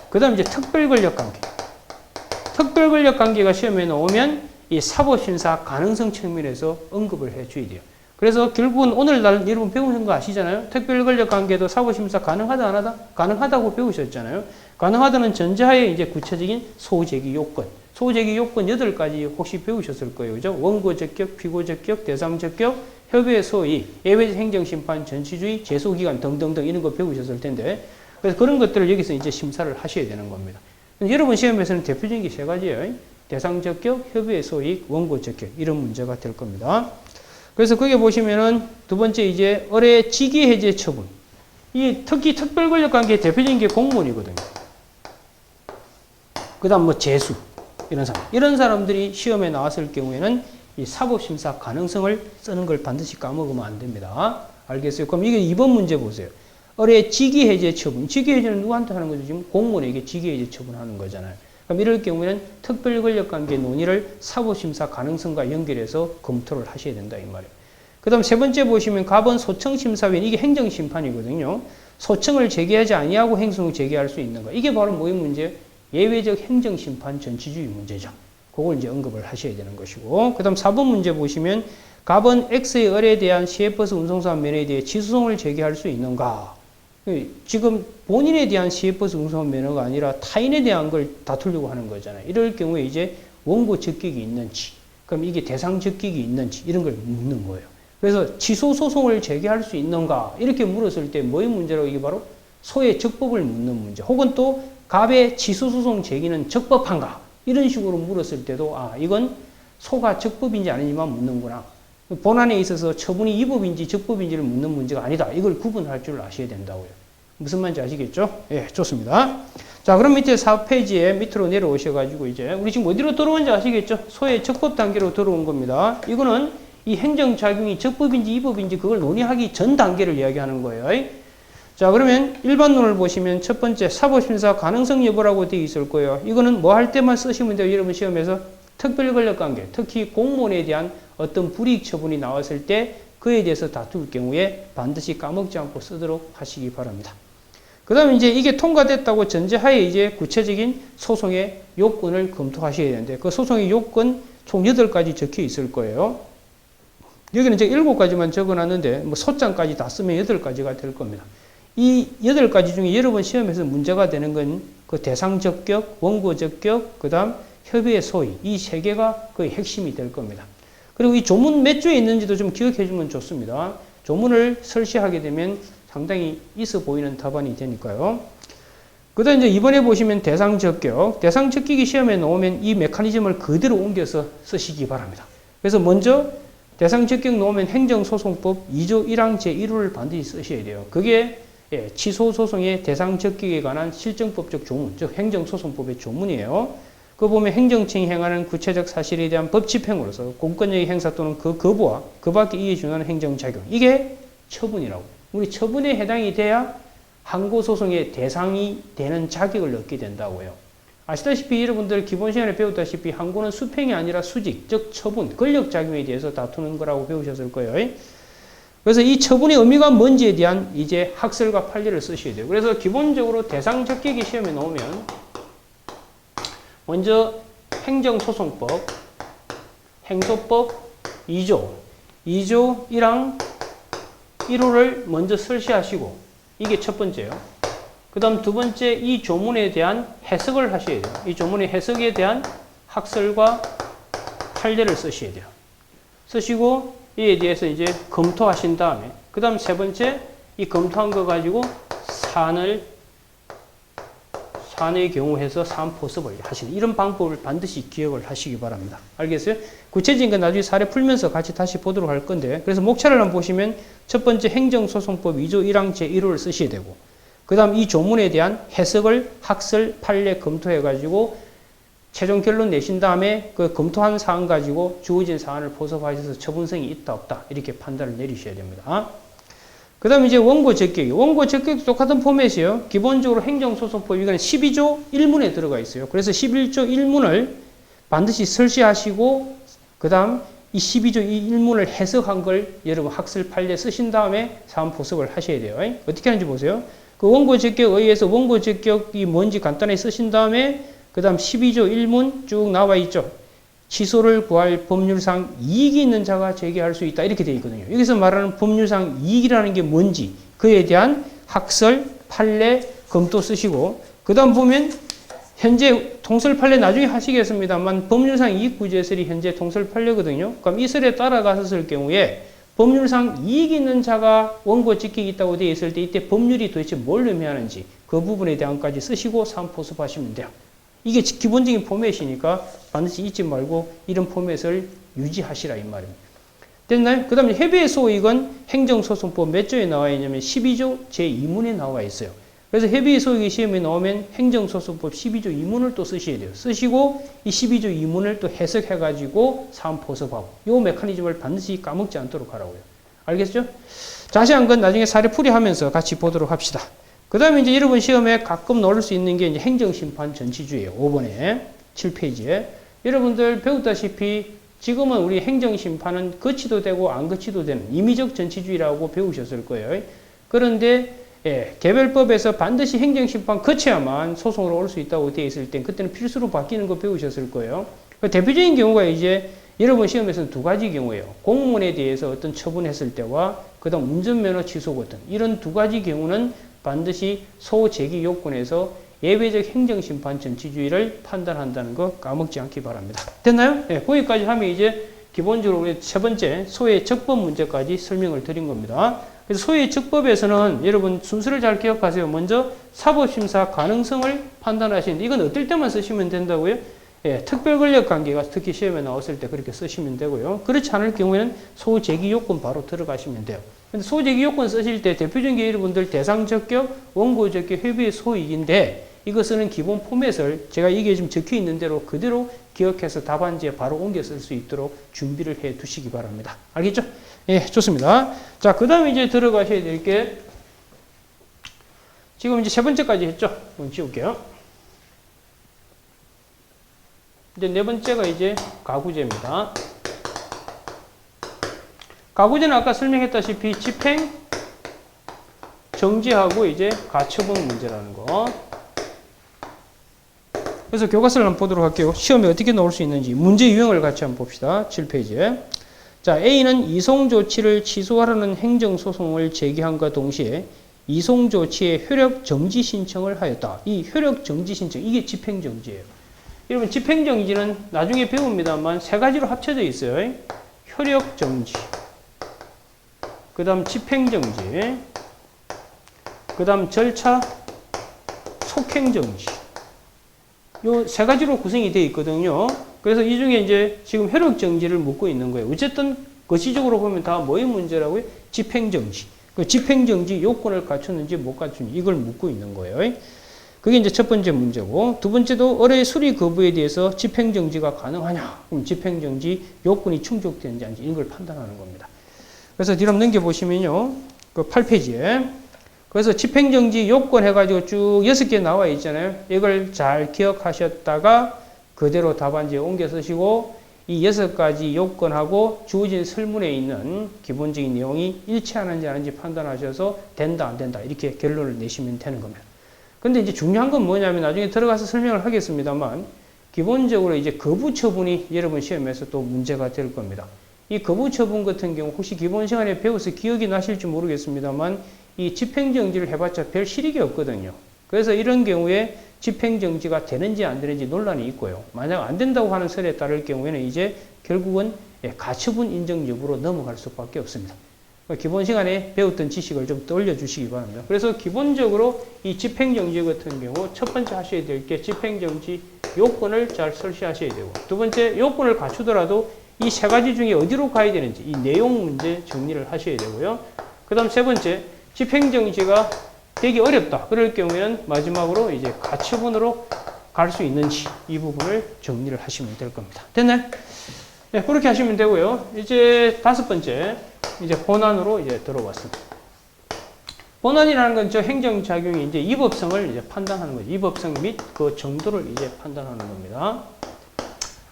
그 다음 이제 특별권력관계. 특별권력관계가 시험에 나오면 이 사법심사 가능성 측면에서 언급을 해줘야 돼요. 그래서 결국은 오늘날 여러분 배우는 거 아시잖아요. 특별권력관계도 사법심사 가능하다 안 하다? 가능하다고 배우셨잖아요. 가능하다는 전제하에 이제 구체적인 소제기 요건. 소제기 요건 8가지 혹시 배우셨을 거예요. 그죠? 원고 적격, 피고 적격, 대상 적격, 협의 소위, 예외 행정심판, 전치주의, 제소기간 등등등 이런 거 배우셨을 텐데 그래서 그런 것들을 여기서 이제 심사를 하셔야 되는 겁니다. 여러분 시험에서는 대표적인 게 3가지예요. 대상 적격, 협의 소익, 원고 적격 이런 문제가 될 겁니다. 그래서 거기 보시면은 두 번째 이제 의뢰 직위 해제 처분. 이 특히 특별권력관계의 대표적인 게 공무원이거든요. 그 다음 뭐 재수 이런 사람들이 시험에 나왔을 경우에는 이 사법심사 가능성을 쓰는 걸 반드시 까먹으면 안 됩니다. 알겠어요? 그럼 이게 2번 문제 보세요. 의뢰 직위 해제 처분. 직위 해제는 누구한테 하는 거죠? 지금 공무원에게 직위 해제 처분하는 거잖아요. 그럼 이럴 경우에는 특별권력관계 논의를 사법심사 가능성과 연결해서 검토를 하셔야 된다 이 말이에요. 그 다음 세 번째 보시면 갑은 소청심사위원 이게 행정심판이거든요. 소청을 제기하지 아니하고 행성을 제기할 수 있는가. 이게 바로 뭐의 문제예요? 예외적 행정심판 전치주의 문제죠. 그걸 이제 언급을 하셔야 되는 것이고 그 다음 4번 문제 보시면 갑은 X의 의뢰에 대한 시외버스 운송사업 면허에 대해 지소송을 제기할 수 있는가. 지금 본인에 대한 시외버스 운송사업 면허가 아니라 타인에 대한 걸 다투려고 하는 거잖아요. 이럴 경우에 이제 원고 적격이 있는지 그럼 이게 대상 적격이 있는지 이런 걸 묻는 거예요. 그래서 취소소송을 제기할 수 있는가 이렇게 물었을 때 뭐의 문제라고 이게 바로 소의 적법을 묻는 문제 혹은 또 갑의 취소소송 제기는 적법한가 이런 식으로 물었을 때도 아 이건 소가 적법인지 아닌지만 묻는구나 본안에 있어서 처분이 위법인지 적법인지를 묻는 문제가 아니다. 이걸 구분할 줄 아셔야 된다고요. 무슨 말인지 아시겠죠? 예, 좋습니다. 자, 그럼 밑에 4페이지에 밑으로 내려오셔가지고 이제 우리 지금 어디로 들어온지 아시겠죠? 소의 적법 단계로 들어온 겁니다. 이거는 이 행정작용이 적법인지 위법인지 그걸 논의하기 전 단계를 이야기하는 거예요. 자, 그러면 일반론을 보시면 첫 번째 사법심사 가능성 여부라고 되어 있을 거예요. 이거는 뭐 할 때만 쓰시면 돼요. 여러분 시험에서 특별권력관계, 특히 공무원에 대한 어떤 불이익 처분이 나왔을 때 그에 대해서 다툴 경우에 반드시 까먹지 않고 쓰도록 하시기 바랍니다. 그 다음에 이제 이게 통과됐다고 전제하에 이제 구체적인 소송의 요건을 검토하셔야 되는데 그 소송의 요건 총 8가지 적혀 있을 거예요. 여기는 이제 7가지만 적어놨는데 뭐 소장까지 다 쓰면 8가지가 될 겁니다. 이 8가지 중에 여러분 시험에서 문제가 되는 건 그 대상 적격, 원고 적격, 그 다음 협의의 소위 이 3개가 거의 핵심이 될 겁니다. 그리고 이 조문 몇 조에 있는지도 좀 기억해 주면 좋습니다. 조문을 설치하게 되면 상당히 있어 보이는 답안이 되니까요. 그 다음 이제 이번에 보시면 대상 적격. 대상 적격이 시험에 나오면 이 메커니즘을 그대로 옮겨서 쓰시기 바랍니다. 그래서 먼저 대상 적격 나오면 행정소송법 2조 1항 제1호를 반드시 쓰셔야 돼요. 그게 취소소송의 대상 적격에 관한 실정법적 조문, 즉 행정소송법의 조문이에요. 그 보면 행정청이 행하는 구체적 사실에 대한 법집행으로서 공권력의 행사 또는 그 거부와 그 밖에 이에 준하는 행정작용. 이게 처분이라고. 우리 처분에 해당이 돼야 항고소송의 대상이 되는 자격을 얻게 된다고요. 아시다시피 여러분들 기본 시간에 배웠다시피 항고는 수평이 아니라 수직, 즉 처분, 권력작용에 대해서 다투는 거라고 배우셨을 거예요. 그래서 이 처분의 의미가 뭔지에 대한 이제 학설과 판례를 쓰셔야 돼요. 그래서 기본적으로 대상 적격이 시험에 나오면 먼저 행정소송법, 행소법 2조 1항 1호를 먼저 설치하시고 이게 첫 번째예요. 그 다음 두 번째 이 조문에 대한 해석을 하셔야 돼요. 이 조문의 해석에 대한 학설과 판례를 쓰셔야 돼요. 쓰시고 이에 대해서 이제 검토하신 다음에 그 다음 세 번째 이 검토한 거 가지고 사안의 경우 해서 사안 포섭을 하시는 이런 방법을 반드시 기억을 하시기 바랍니다. 알겠어요? 구체적인 건 나중에 사례 풀면서 같이 다시 보도록 할 건데 그래서 목차를 한번 보시면 첫 번째 행정소송법 2조 1항 제1호를 쓰셔야 되고 그 다음 이 조문에 대한 해석을 학설, 판례 검토해 가지고 최종 결론 내신 다음에 그 검토한 사안 가지고 주어진 사안을 포섭하셔서 처분성이 있다 없다 이렇게 판단을 내리셔야 됩니다. 그 다음에 이제 원고 적격이. 원고 적격도 똑같은 포맷이에요. 기본적으로 행정소송법 이거는 12조 1문에 들어가 있어요. 그래서 11조 1문을 반드시 설치하시고 그 다음 이 12조 1문을 해석한 걸 여러분 학설 판례 쓰신 다음에 사안 포섭을 하셔야 돼요. 어떻게 하는지 보세요. 그 원고 적격에 의해서 원고 적격이 뭔지 간단히 쓰신 다음에 그 다음 12조 1문 쭉 나와 있죠. 취소를 구할 법률상 이익이 있는 자가 제기할 수 있다. 이렇게 되어 있거든요. 여기서 말하는 법률상 이익이라는 게 뭔지 그에 대한 학설, 판례, 검토 쓰시고 그 다음 보면 현재 통설 판례 나중에 하시겠습니다만 법률상 이익 구제설이 현재 통설 판례거든요. 그럼 이 설에 따라가서 쓸 경우에 법률상 이익이 있는 자가 원고 적격이 있다고 되어 있을 때 이때 법률이 도대체 뭘 의미하는지 그 부분에 대한까지 쓰시고 사안 포섭하시면 돼요. 이게 기본적인 포맷이니까 반드시 잊지 말고 이런 포맷을 유지하시라 이 말입니다. 됐나요? 그 다음에 협의의 소익은 행정소송법 몇 조에 나와 있냐면 12조 제2문에 나와 있어요. 그래서 협의의 소익이 시험에 나오면 행정소송법 12조 2문을 또 쓰셔야 돼요. 쓰시고 이 12조 2문을 또 해석해가지고 사안 포섭하고 이 메커니즘을 반드시 까먹지 않도록 하라고요. 알겠죠? 자세한 건 나중에 사례 풀이하면서 같이 보도록 합시다. 그 다음에 이제 여러분 시험에 가끔 나올 수 있는 게 이제 행정심판 전치주의예요. 5번에 7페이지에 여러분들 배웠다시피 지금은 우리 행정심판은 거치도 되고 안 거치도 되는 임의적 전치주의라고 배우셨을 거예요. 그런데 개별법에서 반드시 행정심판 거쳐야만 소송으로 올 수 있다고 되어 있을 땐 그때는 필수로 바뀌는 거 배우셨을 거예요. 대표적인 경우가 이제 여러분 시험에서는 두 가지 경우예요. 공무원에 대해서 어떤 처분했을 때와 그 다음 운전면허 취소 같은 이런 두 가지 경우는 반드시 소제기 요건에서 예외적 행정심판 전치주의를 판단한다는 거 까먹지 않기 바랍니다. 됐나요? 네, 거기까지 하면 이제 기본적으로 우리 세 번째 소의 적법 문제까지 설명을 드린 겁니다. 그래서 소의 적법에서는 여러분 순서를 잘 기억하세요. 먼저 사법심사 가능성을 판단하시는데 이건 어떨 때만 쓰시면 된다고요? 예, 특별 권력 관계가 특히 시험에 나왔을 때 그렇게 쓰시면 되고요. 그렇지 않을 경우에는 소제기 요건 바로 들어가시면 돼요. 근데 소제기 요건 쓰실 때 대표적인 게 여러분들 대상 적격, 원고 적격, 회비의 소이익인데 이거 쓰는 기본 포맷을 제가 이게 지금 적혀 있는 대로 그대로 기억해서 답안지에 바로 옮겨 쓸 수 있도록 준비를 해 두시기 바랍니다. 알겠죠? 예, 좋습니다. 자, 그 다음에 이제 들어가셔야 될 게 지금 이제 세 번째까지 했죠? 한번 지울게요. 이제 네 번째가 이제 가구제입니다. 가구제는 아까 설명했다시피 집행, 정지하고 이제 가처분 문제라는 거. 그래서 교과서를 한번 보도록 할게요. 시험에 어떻게 나올 수 있는지 문제 유형을 같이 한번 봅시다. 7페이지에. 자, A는 이송 조치를 취소하라는 행정소송을 제기함과 동시에 이송 조치의 효력 정지 신청을 하였다. 이 효력 정지 신청, 이게 집행 정지예요. 여러분 집행 정지는 나중에 배웁니다만 세 가지로 합쳐져 있어요. 효력 정지, 그 다음 집행 정지, 그 다음 절차 속행 정지. 요 세 가지로 구성이 되어 있거든요. 그래서 이 중에 이제 지금 효력 정지를 묻고 있는 거예요. 어쨌든 거시적으로 보면 다 뭐의 문제라고요? 집행 정지. 그 집행 정지 요건을 갖췄는지 못 갖춘지 이걸 묻고 있는 거예요. 그게 이제 첫 번째 문제고, 두 번째도 의뢰 수리 거부에 대해서 집행정지가 가능하냐? 그럼 집행정지 요건이 충족되는지 아닌지 이걸 판단하는 겁니다. 그래서 뒤로 넘겨보시면요. 그 8페이지에. 그래서 집행정지 요건 해가지고 쭉 6개 나와 있잖아요. 이걸 잘 기억하셨다가 그대로 답안지에 옮겨 쓰시고 이 6가지 요건하고 주어진 설문에 있는 기본적인 내용이 일치하는지 아닌지 판단하셔서 된다, 안 된다. 이렇게 결론을 내시면 되는 겁니다. 근데 이제 중요한 건 뭐냐면 나중에 들어가서 설명을 하겠습니다만 기본적으로 이제 거부 처분이 여러분 시험에서 또 문제가 될 겁니다. 이 거부 처분 같은 경우 혹시 기본 시간에 배워서 기억이 나실지 모르겠습니다만 이 집행정지를 해봤자 별 실익이 없거든요. 그래서 이런 경우에 집행정지가 되는지 안 되는지 논란이 있고요. 만약 안 된다고 하는 설에 따를 경우에는 이제 결국은 가처분 인정 여부로 넘어갈 수밖에 없습니다. 기본 시간에 배웠던 지식을 좀 떠올려 주시기 바랍니다. 그래서 기본적으로 이 집행정지 같은 경우 첫 번째 하셔야 될 게 집행정지 요건을 잘 설치하셔야 되고, 두 번째 요건을 갖추더라도 이 세 가지 중에 어디로 가야 되는지 이 내용 문제 정리를 하셔야 되고요. 그 다음 세 번째, 집행정지가 되기 어렵다. 그럴 경우에는 마지막으로 이제 가처분으로 갈 수 있는지 이 부분을 정리를 하시면 될 겁니다. 됐나요? 네, 그렇게 하시면 되고요. 이제 다섯 번째, 이제 본안으로 이제 들어왔습니다. 본안이라는 건 저 행정작용이 이제 위법성을 이제 판단하는 거죠. 위법성 및 그 정도를 이제 판단하는 겁니다.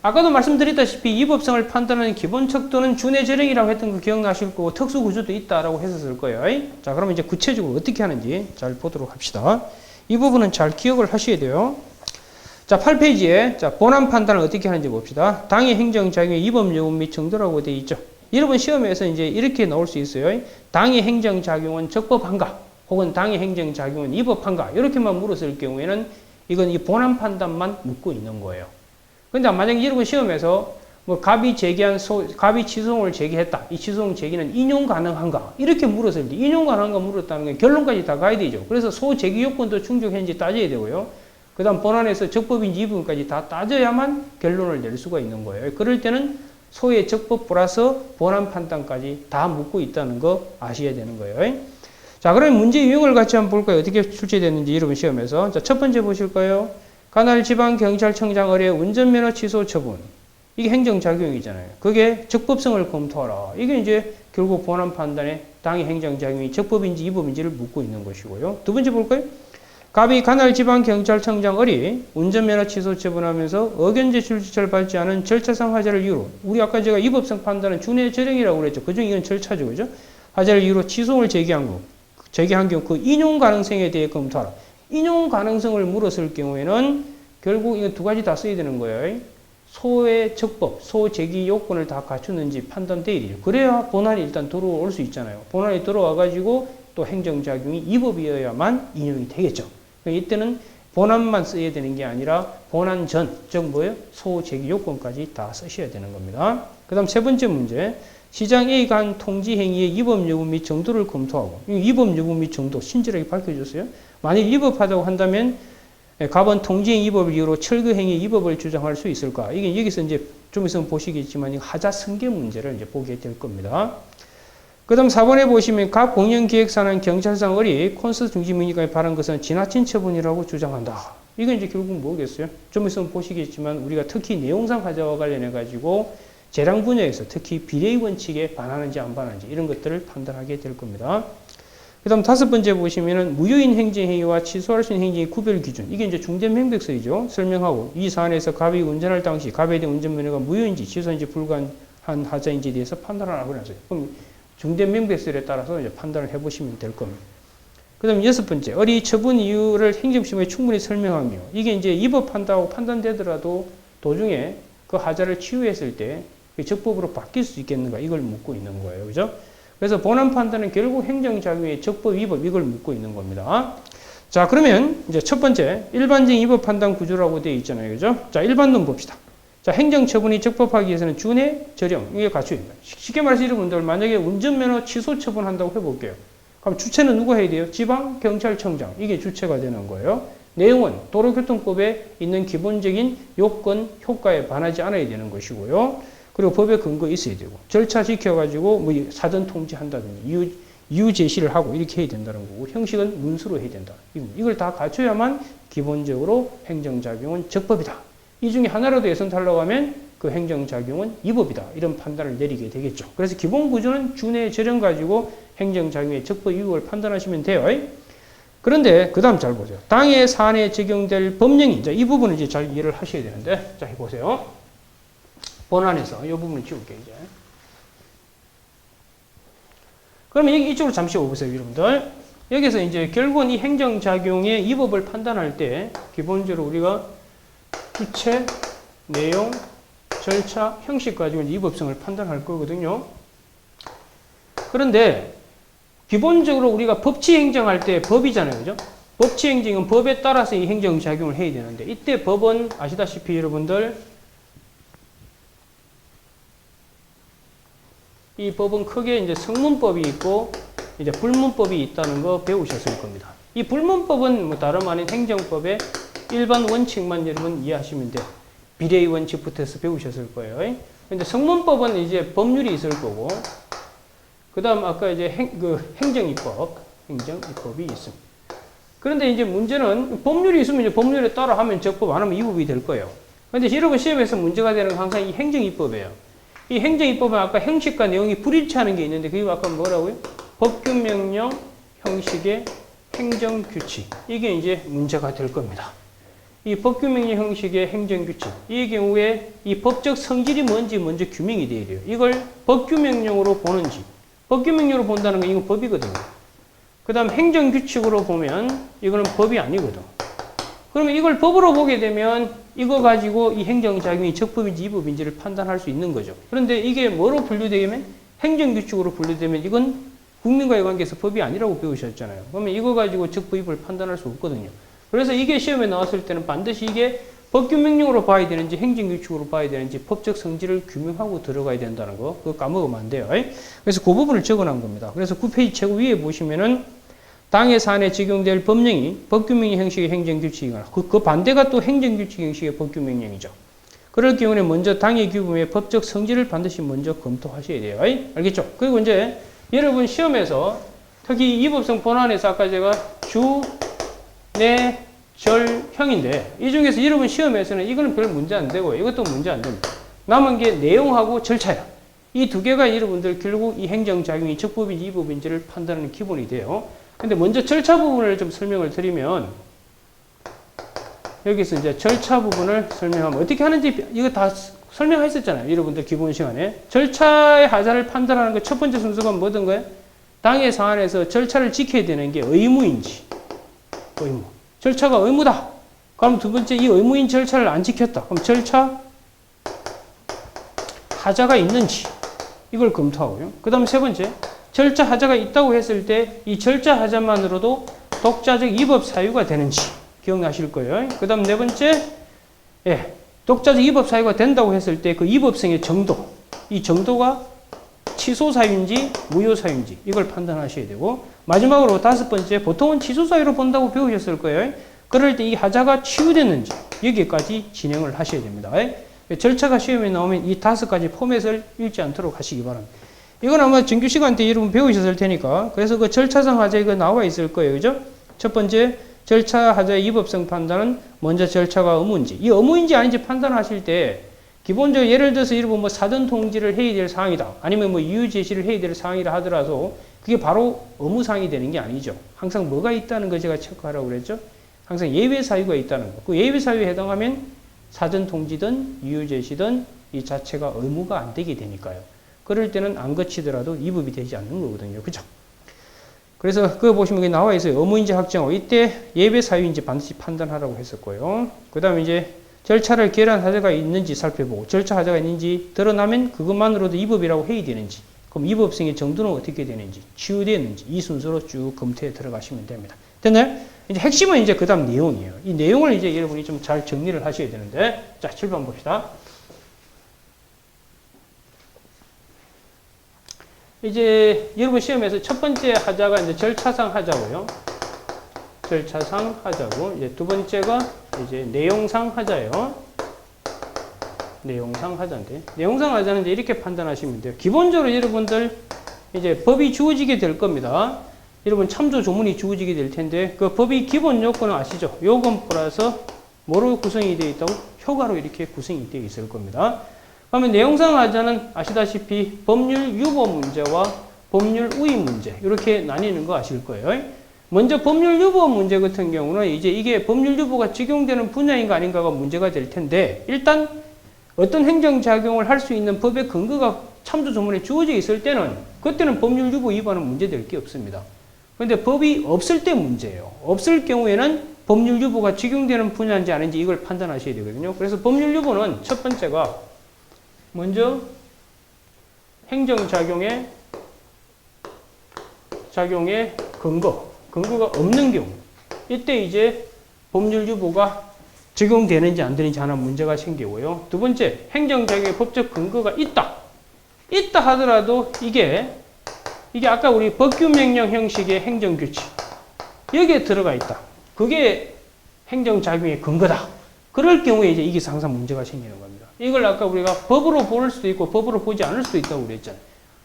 아까도 말씀드렸다시피 위법성을 판단하는 기본 척도는 준해 재령이라고 했던 거 기억나실 거고 특수 구조도 있다라고 했었을 거예요. 자, 그러면 이제 구체적으로 어떻게 하는지 잘 보도록 합시다. 이 부분은 잘 기억을 하셔야 돼요. 자, 8페이지에 자, 본안 판단을 어떻게 하는지 봅시다. 당의 행정작용의 위법 여부 및 정도라고 되어 있죠. 여러분 시험에서 이제 이렇게 나올 수 있어요. 당의 행정작용은 적법한가? 혹은 당의 행정작용은 위법한가? 이렇게만 물었을 경우에는 이건 이 본안 판단만 묻고 있는 거예요. 근데 만약에 여러분 시험에서 뭐 갑이 갑이 취소송을 제기했다. 이 취소송 제기는 인용 가능한가? 이렇게 물었을 때 인용 가능한가 물었다는 건 결론까지 다 가야 되죠. 그래서 소제기 요건도 충족했는지 따져야 되고요. 그 다음 본안에서 적법인지 위법인지 다 따져야만 결론을 낼 수가 있는 거예요. 그럴 때는 소의 적법 플러스 본안 판단까지 다 묻고 있다는 거 아셔야 되는 거예요. 자, 그러면 문제 유형을 같이 한번 볼까요? 어떻게 출제됐는지 여러분 시험에서. 자, 첫 번째 보실까요? 관할 지방경찰청장 의뢰 운전면허 취소 처분. 이게 행정작용이잖아요. 그게 적법성을 검토하라. 이게 이제 결국 본안 판단에 당의 행정작용이 적법인지 위법인지를 묻고 있는 것이고요. 두 번째 볼까요? 갑이 관할 지방경찰청장 의뢰 운전면허 취소 처분하면서 의견 제출 지철 받지 않은 절차상 하자를 이유로, 우리 아까 제가 위법성 판단은 준해 재령이라고 그랬죠. 그중 이건 절차죠. 그죠? 하자를 이유로 취소를 제기한 경우 그 인용 가능성에 대해 검토하라. 인용 가능성을 물었을 경우에는 결국 이거 두 가지 다 써야 되는 거예요. 소의 적법, 소 제기 요건을 다 갖추는지 판단돼야 돼요. 그래야 본안이 일단 들어올 수 있잖아요. 본안이 들어와가지고 또 행정작용이 위법이어야만 인용이 되겠죠. 이때는 본안만 써야 되는 게 아니라 본안 전, 즉 뭐예요? 소 제기 요건까지 다 쓰셔야 되는 겁니다. 그 다음 세 번째 문제. 시장 A가 한 통지 행위의 위법 여부 및 정도를 검토하고, 이 위법 여부 및 정도 친절하게 밝혀줬어요. 만일 위법하다고 한다면 갑은 통지행 위법을 이유로 철거행위 위법을 주장할 수 있을까? 이게 여기서 이제 좀 있으면 보시겠지만 하자 승계 문제를 이제 보게 될 겁니다. 그 다음 4번에 보시면 갑 공연기획사는 경찰상 을이 콘서트 중지 명령까지 발한 것은 지나친 처분이라고 주장한다. 이건 이제 결국 뭐겠어요? 좀 있으면 보시겠지만 우리가 특히 내용상 하자와 관련해 가지고 재량 분야에서 특히 비례의 원칙에 반하는지 안 반하는지 이런 것들을 판단하게 될 겁니다. 그 다음 5번째 보시면은 무효인 행정행위와 취소할 수 있는 행정의 구별 기준. 이게 이제 중대명백서이죠. 설명하고 이 사안에서 갑이 운전할 당시 갑에 대한 운전면허가 무효인지 취소인지 불가한 하자인지에 대해서 판단을 하고 나서요. 그럼 중대명백설에 따라서 이제 판단을 해보시면 될 겁니다. 그 다음 6번째, 을이 처분 이유를 행정심의에 충분히 설명하며 이게 이제 위법한다고 판단되더라도 도중에 그 하자를 치유했을 때 적법으로 바뀔 수 있겠는가 이걸 묻고 있는 거예요. 그죠? 그래서 본안 판단은 결국 행정작용의 적법 위법 이걸 묻고 있는 겁니다. 자, 그러면 이제 첫 번째 일반적인 위법 판단 구조라고 되어 있잖아요. 그죠? 자, 일반론 봅시다. 자, 행정처분이 적법하기 위해서는 준해, 절형 이게 갖춰야 됩니다. 쉽게 말해서 여러분들 만약에 운전면허 취소 처분한다고 해볼게요. 그럼 주체는 누가 해야 돼요? 지방경찰청장. 이게 주체가 되는 거예요. 내용은 도로교통법에 있는 기본적인 요건, 효과에 반하지 않아야 되는 것이고요. 그리고 법에 근거 있어야 되고 절차 지켜가지고 뭐 사전 통지한다든지 이유 제시를 하고 이렇게 해야 된다는 거고 형식은 문수로 해야 된다. 이걸 다 갖춰야만 기본적으로 행정작용은 적법이다. 이 중에 하나라도 예선하려고 하면 그 행정작용은 위법이다. 이런 판단을 내리게 되겠죠. 그래서 기본 구조는 준해 절형 가지고 행정작용의 적법 위법을 판단하시면 돼요. 그런데 그 다음 잘 보세요. 당해 사안에 적용될 법령이 이제 이 부분을 이제 잘 이해를 하셔야 되는데 자 해보세요. 본안에서 이 부분을 지울게요, 이제. 그러면 이쪽으로 잠시 오보세요, 여러분들. 여기서 이제 결국은 이 행정작용의 위법을 판단할 때, 기본적으로 우리가 주체, 내용, 절차, 형식 가지고 위법성을 판단할 거거든요. 그런데, 기본적으로 우리가 법치 행정할 때 법이잖아요, 그죠? 법치 행정은 법에 따라서 이 행정작용을 해야 되는데, 이때 법은 아시다시피 여러분들, 이 법은 크게 이제 성문법이 있고 이제 불문법이 있다는 거 배우셨을 겁니다. 이 불문법은 뭐 다름 아닌 행정법의 일반 원칙만 여러분 이해하시면 돼요. 비례의 원칙부터 해서 배우셨을 거예요. 근데 성문법은 이제 법률이 있을 거고, 그 다음 아까 이제 행정입법이 있습니다. 그런데 이제 문제는 법률이 있으면 이제 법률에 따라 하면 적법, 안 하면 위법이 될 거예요. 근데 여러분 시험에서 문제가 되는 건 항상 이 행정입법이에요. 이 행정입법은 아까 형식과 내용이 불일치하는 게 있는데 그게 아까 뭐라고요? 법규명령 형식의 행정규칙. 이게 이제 문제가 될 겁니다. 이 법규명령 형식의 행정규칙. 이 경우에 이 법적 성질이 뭔지 먼저 규명이 돼야 돼요. 이걸 법규명령으로 보는지. 법규명령으로 본다는 건 이건 법이거든요. 그 다음 행정규칙으로 보면 이거는 법이 아니거든. 그러면 이걸 법으로 보게 되면 이거 가지고 이 행정작용이 적법인지 위법인지를 판단할 수 있는 거죠. 그런데 이게 뭐로 분류되면 행정규칙으로 분류되면 이건 국민과의 관계에서 법이 아니라고 배우셨잖아요. 그러면 이거 가지고 적법 위법을 판단할 수 없거든요. 그래서 이게 시험에 나왔을 때는 반드시 이게 법규명령으로 봐야 되는지 행정규칙으로 봐야 되는지 법적 성질을 규명하고 들어가야 된다는 거 그거 까먹으면 안 돼요. 그래서 그 부분을 적어놓은 겁니다. 그래서 9페이지 최고 위에 보시면은 당해 사안에 적용될 법령이 법규명령 형식의 행정규칙이거나 그 반대가 또 행정규칙 형식의 법규명령이죠. 그럴 경우는 먼저 당해 규범의 법적 성질을 반드시 먼저 검토하셔야 돼요. 알겠죠? 그리고 이제 여러분 시험에서 특히 위법성 본안에서 아까 제가 주, 내, 절, 형인데 이 중에서 여러분 시험에서는 이거는 별 문제 안 되고 이것도 문제 안 됩니다. 남은 게 내용하고 절차야. 이 두 개가 여러분들 결국 이 행정작용이 적법인지 위법인지를 판단하는 기본이 돼요. 근데 먼저 절차 부분을 좀 설명을 드리면 여기서 이제 절차 부분을 설명하면 어떻게 하는지 이거 다 설명했었잖아요. 여러분들 기본 시간에. 절차의 하자를 판단하는 그 첫 번째 순서가 뭐든 거예요? 당해 사안에서 절차를 지켜야 되는 게 의무인지. 의무. 절차가 의무다. 그럼 두 번째 이 의무인 절차를 안 지켰다. 그럼 절차 하자가 있는지 이걸 검토하고요. 그 다음 세 번째 절차 하자가 있다고 했을 때 이 절차 하자만으로도 독자적 위법 사유가 되는지 기억나실 거예요. 그 다음 네 번째 독자적 위법 사유가 된다고 했을 때 그 위법성의 정도 이 정도가 취소 사유인지 무효 사유인지 이걸 판단하셔야 되고 마지막으로 다섯 번째 보통은 취소 사유로 본다고 배우셨을 거예요. 그럴 때 이 하자가 치유됐는지 여기까지 진행을 하셔야 됩니다. 절차가 시험에 나오면 이 5가지 포맷을 읽지 않도록 하시기 바랍니다. 이건 아마 정규 시간 때 여러분 배우셨을 테니까 그래서 그 절차상 하자 이거 나와 있을 거예요. 그죠? 첫 번째 절차 하자의 위법성 판단은 먼저 절차가 의무인지 이 의무인지 아닌지 판단하실 때 기본적으로 예를 들어서 여러분 뭐 사전 통지를 해야 될 사항이다. 아니면 뭐 이유 제시를 해야 될 사항이라 하더라도 그게 바로 의무사항이 되는 게 아니죠. 항상 뭐가 있다는 거 제가 체크하라고 그랬죠. 항상 예외 사유가 있다는 거. 그 예외 사유에 해당하면 사전 통지든 이유 제시든 이 자체가 의무가 안 되게 되니까요. 그럴 때는 안 거치더라도 위법이 되지 않는 거거든요. 그죠? 그래서 그거 보시면 여기 나와 있어요. 의무인지 확정하고 이때 예외 사유인지 반드시 판단하라고 했었고요. 그 다음에 이제 절차를 기el한 하자가 있는지 살펴보고 절차 하자가 있는지 드러나면 그것만으로도 위법이라고 해야 되는지 그럼 위법성의 정도는 어떻게 되는지 치유되는지 이 순서로 쭉 검토해 들어가시면 됩니다. 됐나요? 이제 핵심은 이제 그 다음 내용이에요. 이 내용을 이제 여러분이 좀 잘 정리를 하셔야 되는데 자 7번 봅시다. 이제 여러분 시험에서 첫 번째 하자가 이제 절차상 하자고요. 절차상 하자고 이제 두 번째가 이제 내용상 하자예요. 내용상 하자인데 내용상 하자는 이제 이렇게 판단하시면 돼요. 기본적으로 여러분들 이제 법이 주어지게 될 겁니다. 여러분 참조 조문이 주어지게 될 텐데 그 법이 기본 요건은 아시죠? 요건 플러스 뭐로 구성이 되어 있다고? 효과로 이렇게 구성이 되어 있을 겁니다. 그러면 내용상 하자는 아시다시피 법률 유보 문제와 법률 우위 문제 이렇게 나뉘는 거 아실 거예요. 먼저 법률 유보 문제 같은 경우는 이제 이게 법률 유보가 적용되는 분야인가 아닌가가 문제가 될 텐데 일단 어떤 행정작용을 할 수 있는 법의 근거가 참조 조문에 주어져 있을 때는 그때는 법률 유보 위반은 문제될 게 없습니다. 그런데 법이 없을 때 문제예요. 없을 경우에는 법률 유보가 적용되는 분야인지 아닌지 이걸 판단하셔야 되거든요. 그래서 법률 유보는 첫 번째가 먼저 행정작용의 근거가 없는 경우 이때 이제 법률 유보가 적용되는지 안 되는지 하나 문제가 생기고요. 두 번째 행정작용의 법적 근거가 있다 하더라도 이게 아까 우리 법규명령 형식의 행정규칙 여기에 들어가 있다. 그게 행정작용의 근거다. 그럴 경우에 이제 이게 항상 문제가 생기는 겁니다. 이걸 아까 우리가 법으로 볼 수도 있고 법으로 보지 않을 수도 있다고 그랬잖아요.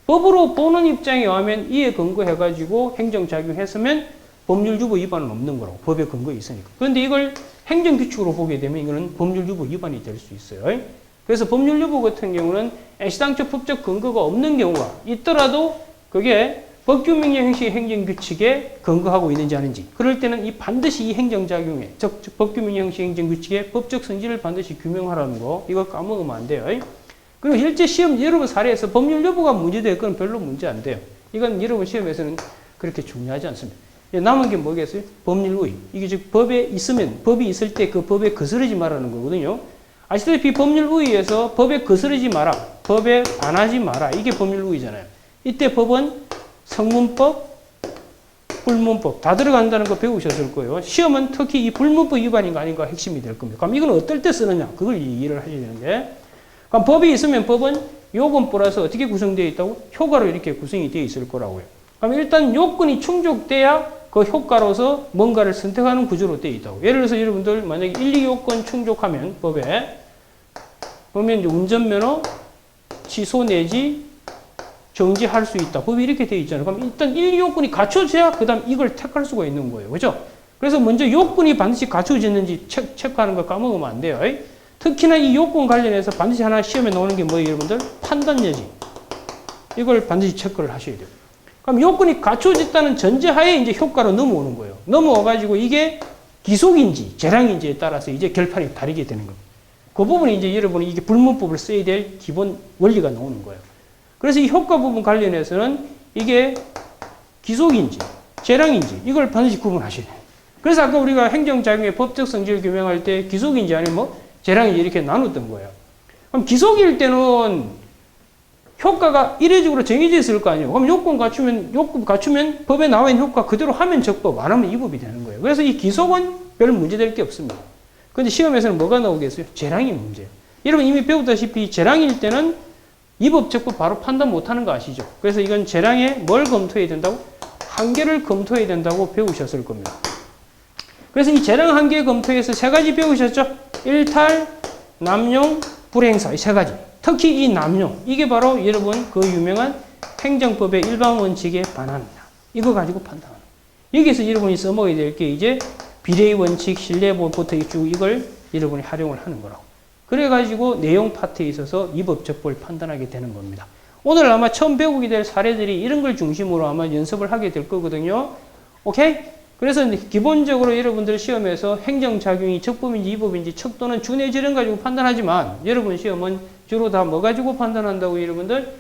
법으로 보는 입장에 의하면 이에 근거해가지고 행정작용했으면 법률유보 위반은 없는 거라고. 법에 근거 있으니까. 그런데 이걸 행정규칙으로 보게 되면 이거는 법률유보 위반이 될 수 있어요. 그래서 법률유보 같은 경우는 애시당초 법적 근거가 없는 경우가 있더라도 그게 법규명령 형식의 행정규칙에 근거하고 있는지 아닌지 그럴 때는 이 반드시 이 행정작용에 즉 법규명령 형식 행정규칙의 법적 성질을 반드시 규명하라는 거 이거 까먹으면 안 돼요. 그리고 실제 시험 여러분 사례에서 법률 여부가 문제돼요. 그건 별로 문제 안 돼요. 이건 여러분 시험에서는 그렇게 중요하지 않습니다. 남은 게 뭐겠어요? 법률 우위. 이게 즉 법에 있으면 법이 있을 때 그 법에 거스르지 말라는 거거든요. 아시다시피 법률 우위에서 법에 거스르지 마라. 법에 반하지 마라. 이게 법률 우위잖아요. 이때 법은 성문법, 불문법 다 들어간다는 거 배우셨을 거예요. 시험은 특히 이 불문법 위반인가 아닌가 핵심이 될 겁니다. 그럼 이건 어떨 때 쓰느냐? 그걸 이해를 하셔야 되는데 그럼 법이 있으면 법은 요건 플러스 어떻게 구성되어 있다고? 효과로 이렇게 구성이 되어 있을 거라고요. 그럼 일단 요건이 충족돼야 그 효과로서 뭔가를 선택하는 구조로 되어 있다고. 예를 들어서 여러분들 만약에 1, 2요건 충족하면 법에 보면 이제 운전면허 취소 내지 정지할 수 있다. 법이 이렇게 되어 있잖아요. 그럼 일단 1, 2요건이 갖춰져야 그 다음 이걸 택할 수가 있는 거예요. 그죠? 그래서 먼저 요건이 반드시 갖춰졌는지 체크하는 거 까먹으면 안 돼요. 특히나 이 요건 관련해서 반드시 하나 시험에 나오는 게 뭐예요, 여러분들? 판단 여지. 이걸 반드시 체크를 하셔야 돼요. 그럼 요건이 갖춰졌다는 전제하에 이제 효과로 넘어오는 거예요. 넘어와가지고 이게 기속인지 재량인지에 따라서 이제 결판이 다르게 되는 겁니다. 그 부분이 이제 여러분이 이게 불문법을 써야 될 기본 원리가 나오는 거예요. 그래서 이 효과 부분 관련해서는 이게 기속인지 재량인지 이걸 반드시 구분하셔야 돼요. 그래서 아까 우리가 행정작용의 법적 성질을 규명할 때 기속인지 아니면 뭐 재량인지 이렇게 나눴던 거예요. 그럼 기속일 때는 효과가 이례적으로 정해져 있을 거 아니에요. 그럼 요건 갖추면 법에 나와 있는 효과 그대로 하면 적법, 안 하면 위법이 되는 거예요. 그래서 이 기속은 별 문제될 게 없습니다. 그런데 시험에서는 뭐가 나오겠어요? 재량이 문제예요. 여러분 이미 배웠다시피 재량일 때는 위법, 적법 바로 판단 못하는 거 아시죠? 그래서 이건 재량에 뭘 검토해야 된다고? 한계를 검토해야 된다고 배우셨을 겁니다. 그래서 이 재량 한계 검토에서 세 가지 배우셨죠? 일탈, 남용, 불행사 이 세 가지. 특히 이 남용 이게 바로 여러분 그 유명한 행정법의 일반 원칙에 반합니다. 이거 가지고 판단하는. 여기서 여러분이 써먹어야 될 게 이제 비례의 원칙, 신뢰보부터 쭉 이걸 여러분이 활용을 하는 거라고. 그래가지고 내용 파트에 있어서 위법적법을 판단하게 되는 겁니다. 오늘 아마 처음 배우게 될 사례들이 이런 걸 중심으로 아마 연습을 하게 될 거거든요. 오케이? 그래서 기본적으로 여러분들 시험에서 행정작용이 적법인지 위법인지 척도는 준의 재량 가지고 판단하지만 여러분 시험은 주로 다 뭐 가지고 판단한다고 여러분들?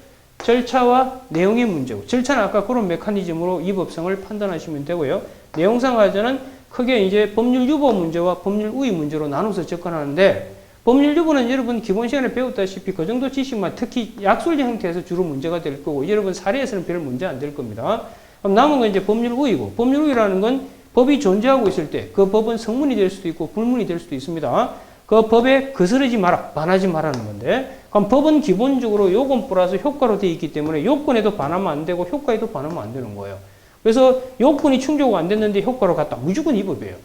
절차와 내용의 문제고 절차는 아까 그런 메커니즘으로 위법성을 판단하시면 되고요. 내용상 하자는 크게 이제 법률 유보 문제와 법률 우위 문제로 나눠서 접근하는데 법률 유보는 여러분 기본 시간에 배웠다시피 그 정도 지식만 특히 약술적 형태에서 주로 문제가 될 거고 여러분 사례에서는 별 문제 안 될 겁니다. 그럼 남은 건 이제 법률 우위고 법률 우위라는 건 법이 존재하고 있을 때 그 법은 성문이 될 수도 있고 불문이 될 수도 있습니다. 그 법에 거스르지 마라, 반하지 마라는 건데 그럼 법은 기본적으로 요건 플러스 효과로 되어 있기 때문에 요건에도 반하면 안 되고 효과에도 반하면 안 되는 거예요. 그래서 요건이 충족이 안 됐는데 효과로 갔다. 무조건 이 법이에요.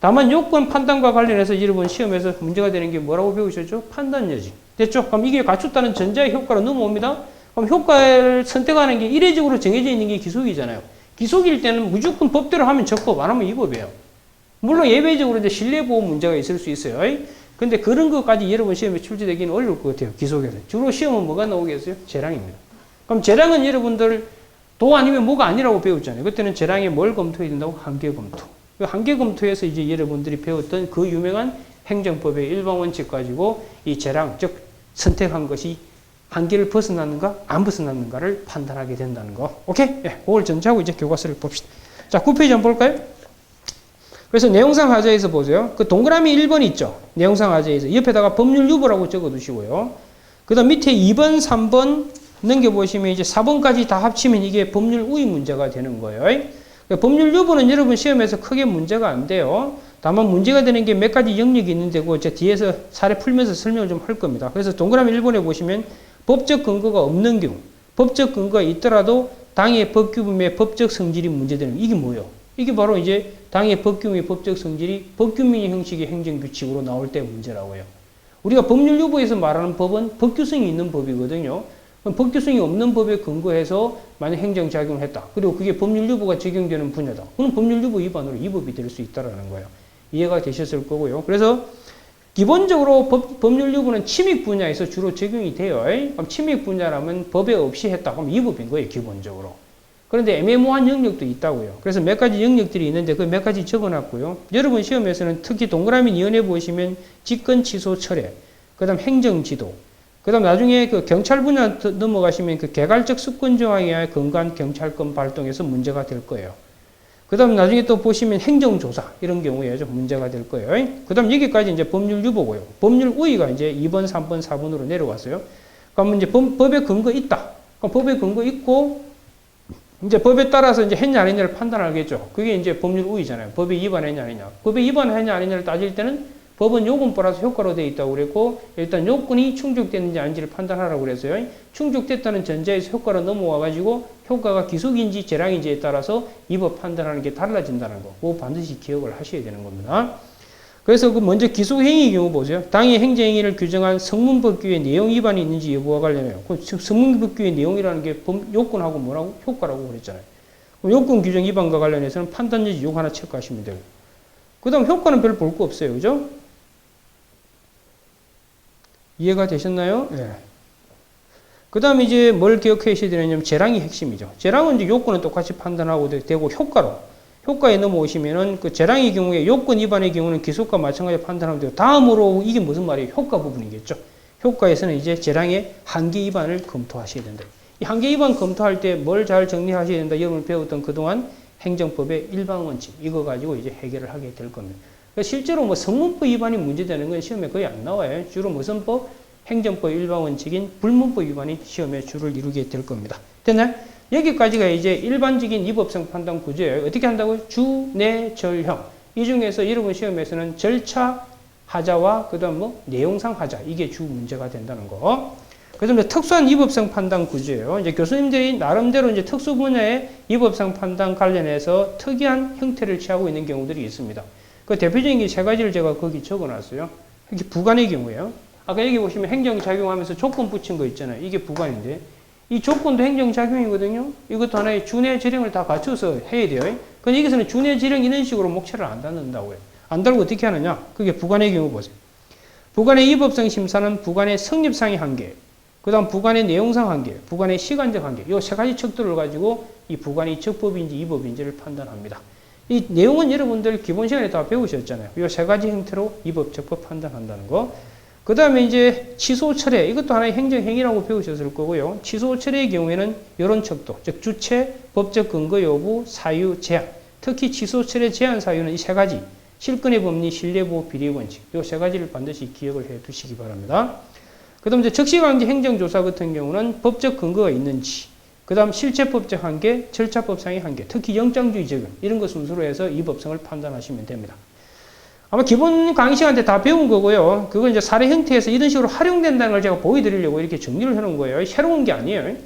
다만 요건 판단과 관련해서 여러분 시험에서 문제가 되는 게 뭐라고 배우셨죠? 판단 여지. 됐죠? 그럼 이게 갖췄다는 전자의 효과로 넘어옵니다. 그럼 효과를 선택하는 게 이례적으로 정해져 있는 게 기속이잖아요. 기속일 때는 무조건 법대로 하면 적법, 안 하면 이 법이에요. 물론 예외적으로 이제 신뢰보호 문제가 있을 수 있어요. 근데 그런 것까지 여러분 시험에 출제되기는 어려울 것 같아요. 기속에서. 주로 시험은 뭐가 나오겠어요? 재량입니다. 그럼 재량은 여러분들 도 아니면 뭐가 아니라고 배웠잖아요. 그때는 재량에 뭘 검토해야 된다고? 한계 검토. 그 한계 검토에서 이제 여러분들이 배웠던 그 유명한 행정법의 일반 원칙 가지고 이 재량, 즉 선택한 것이 한계를 벗어났는가 안 벗어났는가를 판단하게 된다는 거. 오케이? 예, 그걸 전제하고 이제 교과서를 봅시다. 자, 9페이지 한번 볼까요? 그래서 내용상 하자에서 보세요. 그 동그라미 1번 있죠? 내용상 하자에서 옆에다가 법률 유보라고 적어 두시고요. 그 다음 밑에 2번, 3번 넘겨보시면 이제 4번까지 다 합치면 이게 법률 우위 문제가 되는 거예요. 법률 유보는 여러분 시험에서 크게 문제가 안 돼요. 다만 문제가 되는 게 몇 가지 영역이 있는데 그 제 뒤에서 사례 풀면서 설명을 좀 할 겁니다. 그래서 동그라미 1번에 보시면 법적 근거가 없는 경우, 법적 근거가 있더라도 당의 법규범의 법적 성질이 문제되는 이게 뭐예요? 이게 바로 이제 당의 법규범의 법적 성질이 법규민의 형식의 행정규칙으로 나올 때 문제라고 해요. 우리가 법률 유보에서 말하는 법은 법규성이 있는 법이거든요. 그럼 법규성이 없는 법에 근거해서 만약 행정작용을 했다. 그리고 그게 법률 유보가 적용되는 분야다. 그럼 법률 유보 위반으로 이 법이 될 수 있다는 거예요. 이해가 되셨을 거고요. 그래서 기본적으로 법률 유보는 침익 분야에서 주로 적용이 돼요. 그럼 침익 분야라면 법에 없이 했다. 그럼 이 법인 거예요. 기본적으로. 그런데 애매모호한 영역도 있다고요. 그래서 몇 가지 영역들이 있는데 그 몇 가지 적어놨고요. 여러분 시험에서는 특히 동그라미 니은에 보시면 직권 취소 철회, 그 다음 행정지도, 그 다음 나중에 그 경찰 분야 넘어가시면 그 개괄적 수권 정황에 의한 근거한 경찰권 발동에서 문제가 될 거예요. 그 다음 나중에 또 보시면 행정조사 이런 경우에 좀 문제가 될 거예요. 그 다음 여기까지 이제 법률 유보고요. 법률 우위가 이제 2번, 3번, 4번으로 내려왔어요. 그러면 이제 법에 근거 있다. 그럼 법에 근거 있고 이제 법에 따라서 이제 했냐 안 했냐를 판단하겠죠. 그게 이제 법률 우위잖아요. 법에 위반했냐 아니냐. 법에 위반했냐 아니냐를 따질 때는 법은 요건 플러스 효과로 되어 있다고 그랬고 일단 요건이 충족됐는지 아닌지를 판단하라고 그랬어요. 충족됐다는 전제에서 효과로 넘어와 가지고 효과가 기속인지 재량인지에 따라서 이 법 판단하는 게 달라진다는 거. 그거 반드시 기억을 하셔야 되는 겁니다. 그래서 그 먼저 기속행위의 경우 보세요. 당의 행정행위를 규정한 성문법규의 내용 위반이 있는지 여부와 관련해요. 그 성문법규의 내용이라는 게 요건하고 뭐라고? 효과라고 그랬잖아요. 요건 규정 위반과 관련해서는 판단여지 요거 하나 체크하시면 돼요. 그 다음 효과는 별 볼 거 없어요. 그죠? 이해가 되셨나요? 예. 그 다음 이제 뭘 기억하셔야 되냐면 재량이 핵심이죠. 재량은 이제 요건은 똑같이 판단하고 되고 효과에 넘어오시면은 그 재량의 경우에 요건 위반의 경우는 기속과 마찬가지로 판단하면 되고 다음으로 이게 무슨 말이에요? 효과 부분이겠죠. 효과에서는 이제 재량의 한계 위반을 검토하셔야 된다. 이 한계 위반 검토할 때 뭘 잘 정리하셔야 된다. 여러분 배웠던 그동안 행정법의 일반 원칙 이거 가지고 이제 해결을 하게 될 겁니다. 실제로 뭐 성문법 위반이 문제되는 건 시험에 거의 안 나와요. 주로 무슨 법? 행정법 일반 원칙인 불문법 위반이 시험에 주를 이루게 될 겁니다. 됐나요? 여기까지가 이제 일반적인 위법성 판단 구조예요. 어떻게 한다고요? 주, 내, 절형. 이 중에서 여러분 시험에서는 절차 하자와 그 다음 뭐 내용상 하자. 이게 주 문제가 된다는 거. 그 다음에 특수한 위법성 판단 구조예요. 이제 교수님들이 나름대로 이제 특수 분야의 위법성 판단 관련해서 특이한 형태를 취하고 있는 경우들이 있습니다. 그 대표적인 게 세 가지를 제가 거기 적어놨어요. 이게 부관의 경우에요. 아까 여기 보시면 행정작용하면서 조건 붙인 거 있잖아요. 이게 부관인데 이 조건도 행정작용이거든요. 이것도 하나의 준의 지령을 다 갖춰서 해야 돼요. 근데 여기서는 준의 지령 이런 식으로 목차를 안 닫는다고요. 안 달고 어떻게 하느냐? 그게 부관의 경우 보세요. 부관의 이법성 심사는 부관의 성립상의 한계, 그 다음 부관의 내용상 한계, 부관의 시간적 한계, 이 세 가지 척도를 가지고 이 부관이 적법인지 이법인지를 판단합니다. 이 내용은 여러분들 기본 시간에 다 배우셨잖아요. 이 세 가지 형태로 이법, 적법 판단한다는 거. 그 다음에 이제 취소 철회, 이것도 하나의 행정행위라고 배우셨을 거고요. 취소 철회의 경우에는 이런 척도, 즉 주체, 법적 근거 여부, 사유, 제한. 특히 취소 철회 제한 사유는 이 세 가지. 실권의 법리, 신뢰보호, 비리 원칙. 이 세 가지를 반드시 기억을 해 두시기 바랍니다. 그 다음 이제 적시강제 행정조사 같은 경우는 법적 근거가 있는지, 그 다음 실체법적 한계, 절차법상의 한계, 특히 영장주의 적용, 이런 것 순서로 해서 이 법성을 판단하시면 됩니다. 아마 기본 강의 시간 때 다 배운 거고요. 그건 이제 사례 형태에서 이런 식으로 활용된다는 걸 제가 보여드리려고 이렇게 정리를 해놓은 거예요. 새로운 게 아니에요.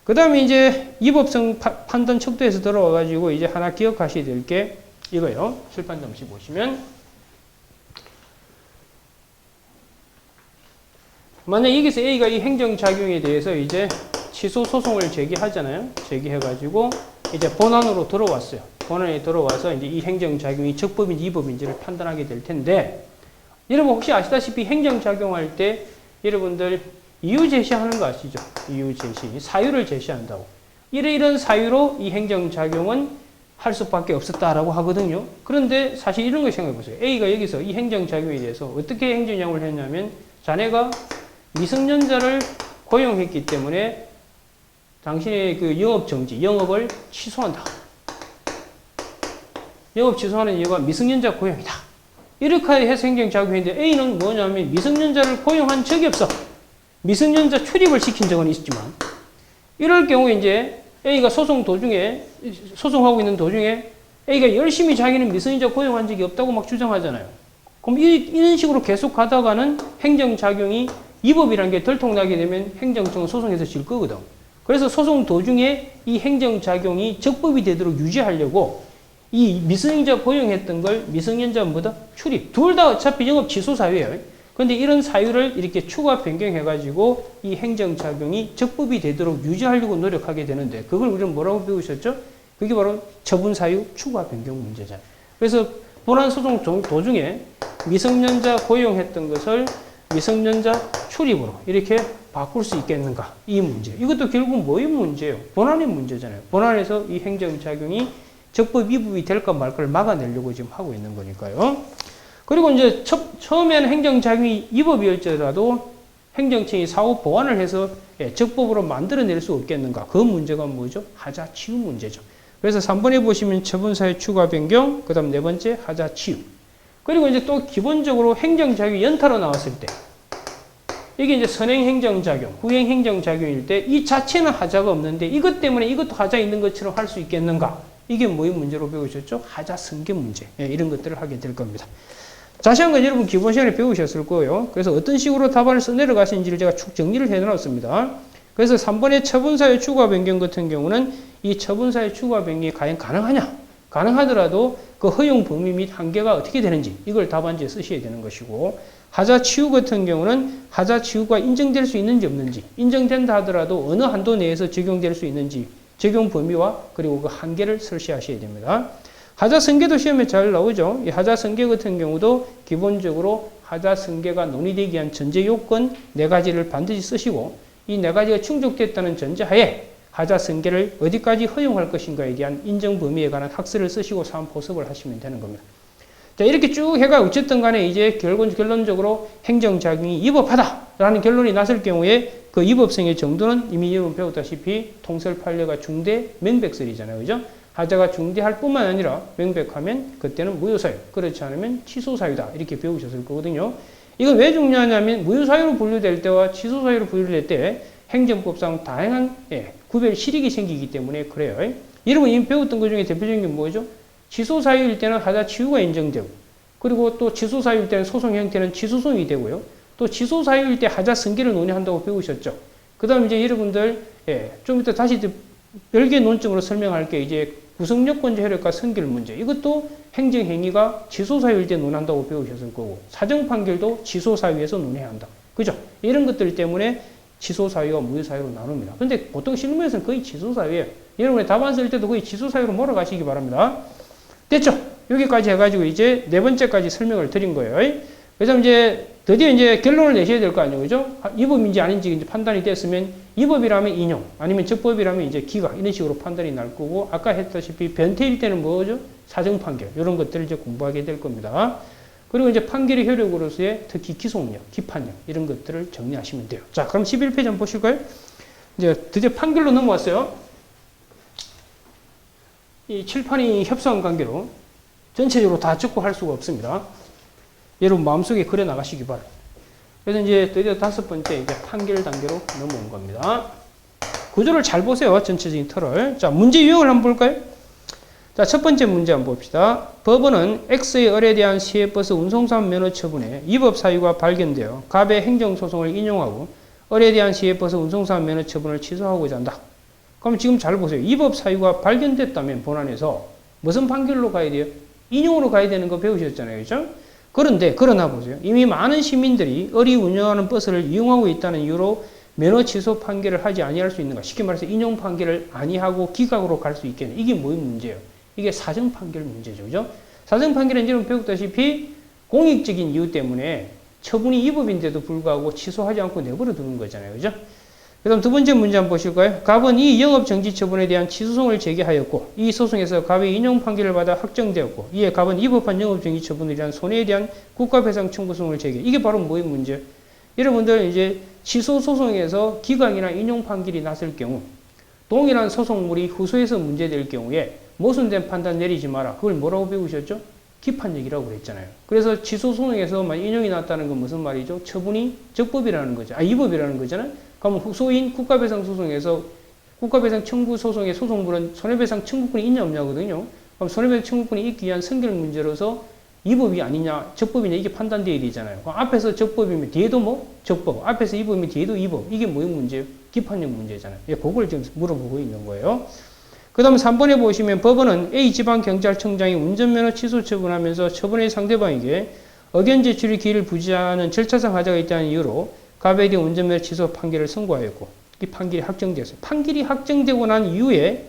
그 다음에 이제 이 법성 판단 척도에서 들어와가지고 이제 하나 기억하셔야 될 게 이거요. 실판 잠시 보시면. 만약 여기서 A가 이 행정작용에 대해서 이제 취소 소송을 제기하잖아요. 제기해가지고 이제 본안으로 들어왔어요. 본안에 들어와서 이제 이 행정작용이 적법인지 이법인지를 판단하게 될 텐데, 여러분 혹시 아시다시피 행정작용할 때 여러분들 이유 제시하는 거 아시죠? 이유 제시. 사유를 제시한다고. 이런 사유로 이 행정작용은 할 수밖에 없었다라고 하거든요. 그런데 사실 이런 거 생각해 보세요. A가 여기서 이 행정작용에 대해서 어떻게 행정작용을 했냐면, 자네가 미성년자를 고용했기 때문에 당신의 그 영업정지, 영업을 취소한다. 영업 취소하는 이유가 미성년자 고용이다. 이렇게 해서 행정작용했는데 A는 뭐냐면 미성년자를 고용한 적이 없어. 미성년자 출입을 시킨 적은 있지만, 이럴 경우에 이제 A가 소송하고 있는 도중에 A가 열심히 자기는 미성년자 고용한 적이 없다고 막 주장하잖아요. 그럼 이런 식으로 계속 가다가는 행정작용이 이법이라는 게 들통나게 되면 행정청은 소송에서 질 거거든. 그래서 소송 도중에 이 행정작용이 적법이 되도록 유지하려고 이 미성년자 고용했던 걸 미성년자보다 출입, 둘 다 어차피 영업 취소 사유예요. 그런데 이런 사유를 이렇게 추가 변경해가지고 이 행정작용이 적법이 되도록 유지하려고 노력하게 되는데, 그걸 우리는 뭐라고 배우셨죠? 그게 바로 처분사유 추가 변경 문제잖아요. 그래서 본안소송 도중에 미성년자 고용했던 것을 미성년자 출입으로 이렇게 바꿀 수 있겠는가? 이 문제. 이것도 결국 뭐의 문제예요? 본안의 문제잖아요. 본안에서 이 행정작용이 적법 위법이 될까 말까를 막아내려고 지금 하고 있는 거니까요. 그리고 이제 처음에는 행정작용이 위법이었더라도 행정청이 사후 보완을 해서 적법으로 만들어낼 수 없겠는가? 그 문제가 뭐죠? 하자 치유 문제죠. 그래서 3번에 보시면 처분사유 추가 변경, 그 다음 네 번째 하자 치유. 그리고 이제 또 기본적으로 행정작용이 연타로 나왔을 때, 이게 이제 선행행정작용, 후행행정작용일 때 이 자체는 하자가 없는데 이것 때문에 이것도 하자 있는 것처럼 할 수 있겠는가? 이게 뭐의 문제로 배우셨죠? 하자 승계 문제. 이런 것들을 하게 될 겁니다. 자세한 건 여러분 기본 시간에 배우셨을 거예요. 그래서 어떤 식으로 답안을 써내려가시는지를 제가 축 정리를 해놨습니다. 그래서 3번의 처분사유 추가 변경 같은 경우는 이 처분사유 추가 변경이 과연 가능하냐? 가능하더라도 그 허용 범위 및 한계가 어떻게 되는지 이걸 답안지에 쓰셔야 되는 것이고, 하자 치유 같은 경우는 하자 치유가 인정될 수 있는지 없는지, 인정된다 하더라도 어느 한도 내에서 적용될 수 있는지 적용 범위와 그리고 그 한계를 설치하셔야 됩니다. 하자 승계도 시험에 잘 나오죠. 이 하자 승계 같은 경우도 기본적으로 하자 승계가 논의되기 위한 전제 요건 4가지를 반드시 쓰시고, 이 4가지가 충족됐다는 전제하에 하자 승계를 어디까지 허용할 것인가에 대한 인정 범위에 관한 학설을 쓰시고 사안 포섭을 하시면 되는 겁니다. 자, 이렇게 쭉 해가 어쨌든 간에 이제 결론적으로 행정작용이 위법하다라는 결론이 났을 경우에 그 위법성의 정도는 이미 여러분 배웠다시피 통설 판례가 중대 명백설이잖아요. 그죠? 하자가 중대할 뿐만 아니라 명백하면 그때는 무효사유, 그렇지 않으면 취소사유다. 이렇게 배우셨을 거거든요. 이건 왜 중요하냐면 무효사유로 분류될 때와 취소사유로 분류될 때 행정법상 다양한 구별 실익이 생기기 때문에 그래요. 여러분 이미 배웠던 것 중에 대표적인 게 뭐죠? 취소사유일 때는 하자 치유가 인정되고, 그리고 또 취소사유일 때는 소송 형태는 취소송이 되고요. 또 취소사유일 때 하자 승계를 논의한다고 배우셨죠. 그 다음 이제 여러분들 좀 이따 다시 별개의 논점으로 설명할 게 이제 구성요건제 효력과 성결 문제. 이것도 행정행위가 취소사유일 때 논한다고 배우셨을 거고, 사정판결도 취소사유에서 논해야 한다. 그죠? 이런 것들 때문에 취소사유와 무효사유로 나눕니다. 근데 보통 실무에서는 거의 취소사유예요. 여러분이 답안 쓸 때도 거의 취소사유로 몰아가시기 바랍니다. 됐죠? 여기까지 해가지고 이제 네 번째까지 설명을 드린 거예요. 그래서 이제 드디어 이제 결론을 내셔야 될 거 아니에요. 그죠? 이 법인지 아닌지 이제 판단이 됐으면 이 법이라면 인용, 아니면 적법이라면 이제 기각, 이런 식으로 판단이 날 거고, 아까 했다시피 변태일 때는 뭐죠? 사정판결. 이런 것들을 이제 공부하게 될 겁니다. 그리고 이제 판결의 효력으로서의 특히 기속력, 기판력, 이런 것들을 정리하시면 돼요. 자, 그럼 11페이지 한번 보실까요? 이제 드디어 판결로 넘어왔어요. 이 칠판이 협상 관계로 전체적으로 다 적고 할 수가 없습니다. 여러분 마음속에 그려 나가시기 바랍니다. 그래서 이제 드디어 다섯 번째 이제 판결 단계로 넘어온 겁니다. 구조를 잘 보세요. 전체적인 틀을. 자, 문제 유형을 한번 볼까요? 자, 첫 번째 문제 한번 봅시다. 법원은 X의 을에 대한 시외버스 운송사업 면허 처분에 위법 사유가 발견되어 갑의 행정소송을 인용하고 을에 대한 시외버스 운송사업 면허 처분을 취소하고자 한다. 그럼 지금 잘 보세요. 위법 사유가 발견됐다면 본안에서 무슨 판결로 가야 돼요? 인용으로 가야 되는 거 배우셨잖아요. 그죠? 그런데 그러나 보세요. 이미 많은 시민들이 을이 운영하는 버스를 이용하고 있다는 이유로 면허 취소 판결을 하지 아니할 수 있는가? 쉽게 말해서 인용 판결을 아니하고 기각으로 갈 수 있겠네. 이게 뭐의 문제예요? 이게 사정 판결 문제죠. 그죠? 사정 판결은 여러분 배웠다시피 공익적인 이유 때문에 처분이 위법인데도 불구하고 취소하지 않고 내버려 두는 거잖아요. 그죠? 그 다음 두 번째 문제 한번 보실까요? 갑은 이 영업정지 처분에 대한 취소송을 제기하였고, 이 소송에서 갑의 인용 판결을 받아 확정되었고, 이에 갑은 위법한 영업정지 처분에 대한 손해에 대한 국가배상 청구소송을 제기. 이게 바로 뭐의 문제예요? 여러분들 이제 취소 소송에서 기각이나 인용 판결이 났을 경우, 동일한 소송물이 후소해서 문제될 경우에 모순된 판단 내리지 마라. 그걸 뭐라고 배우셨죠? 기판력이라고 그랬잖아요. 그래서 취소 소송에서 인용이 났다는 건 무슨 말이죠? 처분이 적법이라는 거죠. 위법이라는 거잖아요. 그러면 후소인 국가배상 소송에서 국가배상 청구 소송의 소송물은 손해배상 청구권이 있냐 없냐거든요. 그럼 손해배상 청구권이 있기 위한 선결 문제로서 위법이 아니냐, 적법이냐 이게 판단되어야 되잖아요. 그럼 앞에서 적법이면 뒤에도 뭐 적법, 앞에서 위법이면 뒤에도 위법. 이게 뭐의 문제예요? 기판력 문제잖아요. 예, 그걸 지금 물어보고 있는 거예요. 그 다음 3번에 보시면 법원은 A지방경찰청장이 운전면허 취소 처분하면서 처분의 상대방에게 의견 제출의 기회를 부지하는 절차상 하자가 있다는 이유로 갑에 대한 운전면허 취소 판결을 선고하였고, 이 판결이 확정되었어요. 판결이 확정되고 난 이후에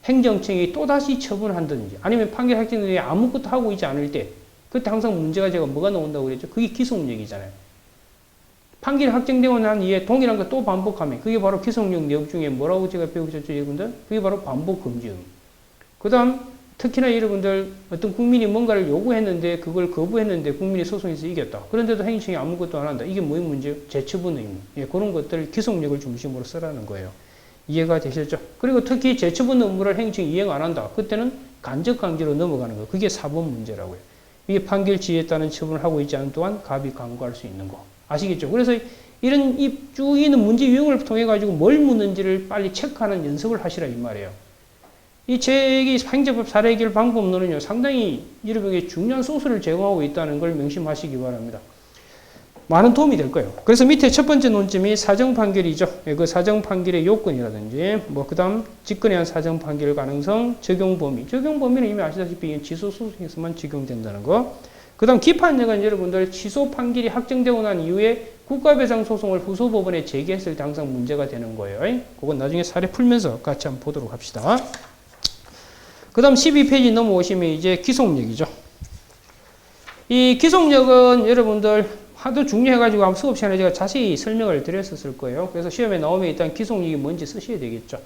행정청이 또다시 처분을 한다든지 아니면 판결이 확정된 후에 아무것도 하고 있지 않을 때, 그때 항상 문제가 제가 뭐가 나온다고 그랬죠? 그게 기속력이잖아요. 판결이 확정되고 난 이후에 동일한 거 또 반복하면 그게 바로 기속력 내용 중에 뭐라고 제가 배우셨죠, 여러분들? 그게 바로 반복 금지 의무. 그 다음 특히나 여러분들 어떤 국민이 뭔가를 요구했는데 그걸 거부했는데 국민이 소송에서 이겼다. 그런데도 행정청이 아무것도 안 한다. 이게 뭐의 문제예요? 재처분 의무. 예, 그런 것들 기속력을 중심으로 쓰라는 거예요. 이해가 되셨죠? 그리고 특히 재처분 의무를 행정청이 이행 안 한다. 그때는 간접강제로 넘어가는 거. 그게 4번 문제라고요. 이게 판결 지위에 따른 처분을 하고 있지 않은 동안 갑이 강구할 수 있는 거. 아시겠죠? 그래서 이런 쭉 있는 문제 유형을 통해 가지고 뭘 묻는지를 빨리 체크하는 연습을 하시라 이 말이에요. 이 제 행정법 사례 해결 방법론은요, 상당히 여러분에게 중요한 소스를 제공하고 있다는 걸 명심하시기 바랍니다. 많은 도움이 될 거예요. 그래서 밑에 첫 번째 논점이 사정 판결이죠. 그 사정 판결의 요건이라든지, 그 다음 직권에 의한 사정 판결 가능성, 적용 범위. 적용 범위는 이미 아시다시피 취소 소송에서만 적용된다는 거. 그 다음 기판력은 여러분들 취소 판결이 확정되고 난 이후에 국가배상 소송을 후소 법원에 제기했을 때 항상 문제가 되는 거예요. 그건 나중에 사례 풀면서 같이 한번 보도록 합시다. 그 다음 12페이지 넘어오시면 이제 기속력이죠. 이 기속력은 여러분들 하도 중요해가지고 수업 시간에 제가 자세히 설명을 드렸었을 거예요. 그래서 시험에 나오면 일단 기속력이 뭔지 쓰셔야 되겠죠.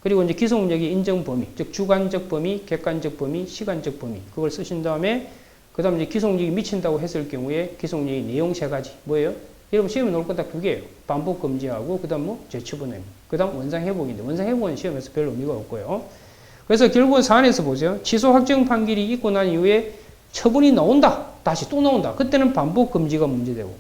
그리고 이제 기속력의 인정 범위, 즉 주관적 범위, 객관적 범위, 시간적 범위, 그걸 쓰신 다음에 그 다음 이제 기속력이 미친다고 했을 경우에 기속력의 내용 세 가지. 뭐예요? 여러분 시험에 나올 건 딱 두 개예요. 반복 금지하고 그 다음 재처분 의무. 그 다음 원상 회복인데 원상 회복은 시험에서 별 의미가 없고요. 그래서 결국은 사안에서 보세요. 취소 확정 판결이 있고 난 이후에 처분이 나온다. 다시 또 나온다. 그때는 반복 금지가 문제되고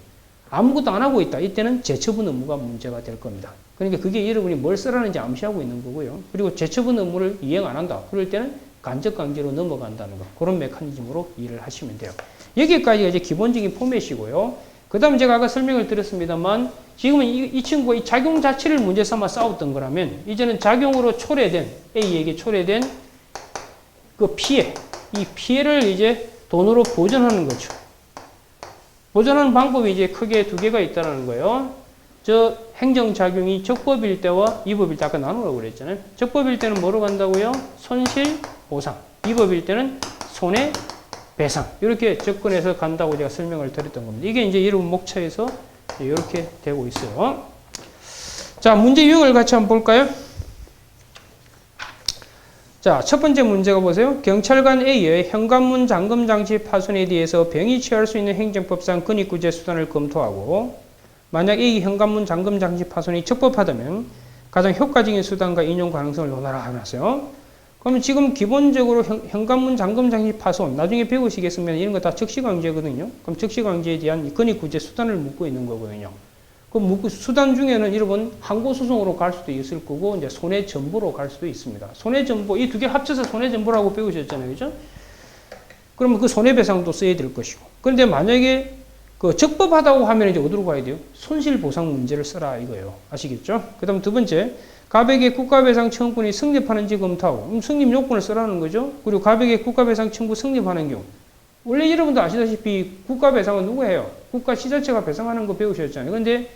아무것도 안 하고 있다. 이때는 재처분 의무가 문제가 될 겁니다. 그러니까 그게 여러분이 뭘 쓰라는지 암시하고 있는 거고요. 그리고 재처분 의무를 이행 안 한다. 그럴 때는 간접 강제로 넘어간다는 거. 그런 메커니즘으로 일을 하시면 돼요. 여기까지가 이제 기본적인 포맷이고요. 그 다음 제가 아까 설명을 드렸습니다만 지금은 이 친구가 이 작용 자체를 문제 삼아 싸웠던 거라면 이제는 작용으로 초래된 A에게 초래된 그 피해, 이 피해를 이제 돈으로 보전하는 거죠. 보전하는 방법이 이제 크게 두 개가 있다는 거예요. 저 행정작용이 적법일 때와 위법일 때 아까 나누라고 그랬잖아요. 적법일 때는 뭐로 간다고요? 손실보상. 위법일 때는 손해배상. 이렇게 접근해서 간다고 제가 설명을 드렸던 겁니다. 이게 이제 여러분 목차에서 이렇게 되고 있어요. 자, 문제 유형을 같이 한번 볼까요? 자, 첫 번째 문제가 보세요. 경찰관 A의 현관문 잠금장치 파손에 대해서 병이 취할 수 있는 행정법상 근익구제 수단을 검토하고 만약 A 현관문 잠금장치 파손이 적법하다면 가장 효과적인 수단과 인용 가능성을 논하라 해놨어요. 그러면 지금 기본적으로 현관문 잠금장치 파손 나중에 배우시겠으면 이런 거 다 즉시강제거든요. 그럼 즉시강제에 대한 근익구제 수단을 묻고 있는 거거든요. 그 수단 중에는 여러분 항고소송으로 갈 수도 있을 거고 이제 손해전보로 갈 수도 있습니다. 손해전보 이 두 개 합쳐서 손해전보라고 배우셨잖아요, 그죠? 그러면 그 손해배상도 써야 될 것이고. 그런데 만약에 그 적법하다고 하면 이제 어디로 가야 돼요? 손실보상 문제를 써라 이거예요. 아시겠죠? 그다음 두 번째 가백의 국가배상 청구권이 성립하는지 검토하고 성립 요건을 쓰라는 거죠. 그리고 가백의 국가배상 청구 성립하는 경우 원래 여러분도 아시다시피 국가배상은 누가 해요? 국가 지자체가 배상하는 거 배우셨잖아요. 근데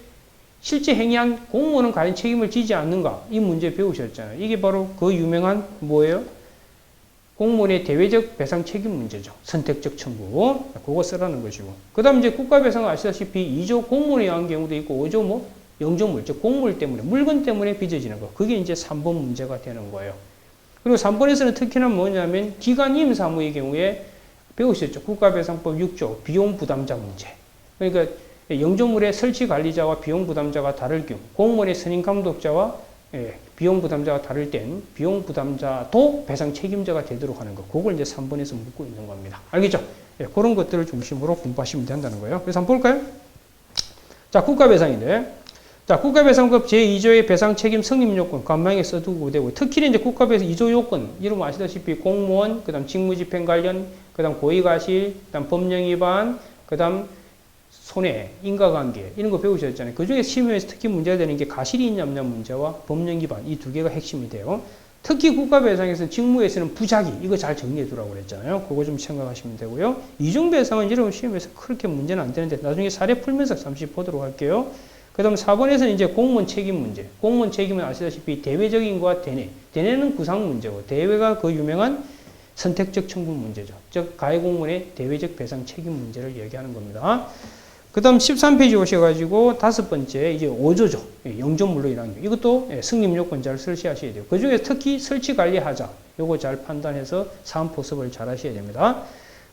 실제 행위한 공무원은 가린 책임을 지지 않는가? 이 문제 배우셨잖아요. 이게 바로 그 유명한 뭐예요? 공무원의 대외적 배상 책임 문제죠. 선택적 청구. 그거 쓰라는 것이고. 그 다음 이제 국가배상은 아시다시피 2조 공무원에 의한 경우도 있고 5조 뭐? 영조물, 즉 공물 때문에, 물건 때문에 빚어지는 거. 그게 이제 3번 문제가 되는 거예요. 그리고 3번에서는 특히나 뭐냐면 기관임 사무의 경우에 배우셨죠. 국가배상법 6조 비용 부담자 문제. 그러니까 영조물의 설치 관리자와 비용 부담자가 다를 경우 공무원의 선임 감독자와 비용 부담자가 다를 땐 비용 부담자도 배상 책임자가 되도록 하는 거. 그걸 이제 3번에서 묻고 있는 겁니다. 알겠죠? 그런 것들을 중심으로 공부하시면 된다는 거예요. 그래서 한번 볼까요? 자, 국가배상인데. 자, 국가배상법 제2조의 배상 책임 성립 요건 간망에 써두고 되고 특히 이제 국가배상 2조 요건 여러분 아시다시피 공무원, 그다음 직무집행 관련, 그다음 고의과실, 그다음 법령위반, 그다음 손해, 인과관계 이런 거 배우셨잖아요. 그중에 시험에서 특히 문제가 되는 게 가실이 있냐 없냐 문제와 법령위반 이 두 개가 핵심이 돼요. 특히 국가배상에서는 직무에서는 부작위 이거 잘 정리해 두라고 그랬잖아요. 그거 좀 생각하시면 되고요. 이중배상은 여러분 시험에서 그렇게 문제는 안 되는데 나중에 사례 풀면서 잠시 보도록 할게요. 그 다음 4번에서는 이제 공무원 책임 문제. 공무원 책임은 아시다시피 대외적인과 대내. 대내는 구상 문제고 대외가 그 유명한 선택적 청구 문제죠. 즉 가해공무원의 대외적 배상 책임 문제를 얘기하는 겁니다. 그 다음 13페이지 오셔가지고 다섯 번째 이제 5조죠. 영조물로 인한 경우. 이것도 승립 요건 잘 설치하셔야 돼요. 그 중에 특히 설치 관리하자. 요거 잘 판단해서 사안 포섭을 잘 하셔야 됩니다.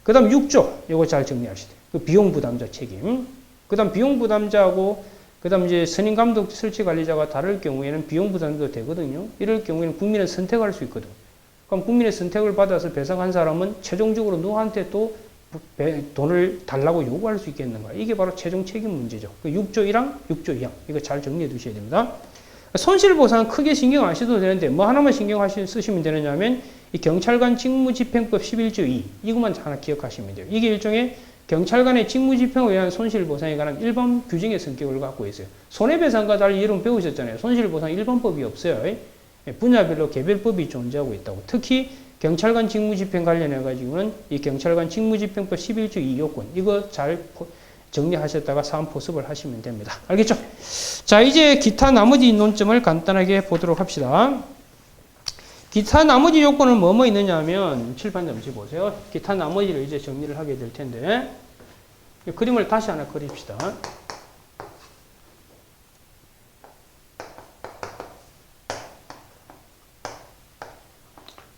그 다음 6조. 요거 잘 정리하셔야 돼요. 그 비용 부담자 책임. 그 다음 비용 부담자하고 그 다음 이제 선임 감독 설치 관리자가 다를 경우에는 비용 부담도 되거든요. 이럴 경우에는 국민은 선택할 수 있거든. 그럼 국민의 선택을 받아서 배상한 사람은 최종적으로 누구한테 또 돈을 달라고 요구할 수 있겠는가. 이게 바로 최종 책임 문제죠. 그 6조 1항, 6조 2항. 이거 잘 정리해 두셔야 됩니다. 손실보상은 크게 신경 안 쓰셔도 되는데 뭐 하나만 신경 쓰시면 되느냐 하면 이 경찰관 직무집행법 11조 2. 이것만 하나 기억하시면 돼요. 이게 일종의 경찰관의 직무집행에 의한 손실보상에 관한 일반 규정의 성격을 갖고 있어요. 손해배상과 달리 여러분 배우셨잖아요. 손실보상 일반법이 없어요. 분야별로 개별법이 존재하고 있다고. 특히 경찰관 직무집행 관련해가지고는 이 경찰관 직무집행법 11조 2 요건 이거 잘 정리하셨다가 사안 포섭을 하시면 됩니다. 알겠죠? 자, 이제 기타 나머지 논점을 간단하게 보도록 합시다. 기타 나머지 요건은 뭐뭐 있느냐 하면 칠판 잠시 보세요. 기타 나머지를 이제 정리를 하게 될 텐데 그림을 다시 하나 그립시다.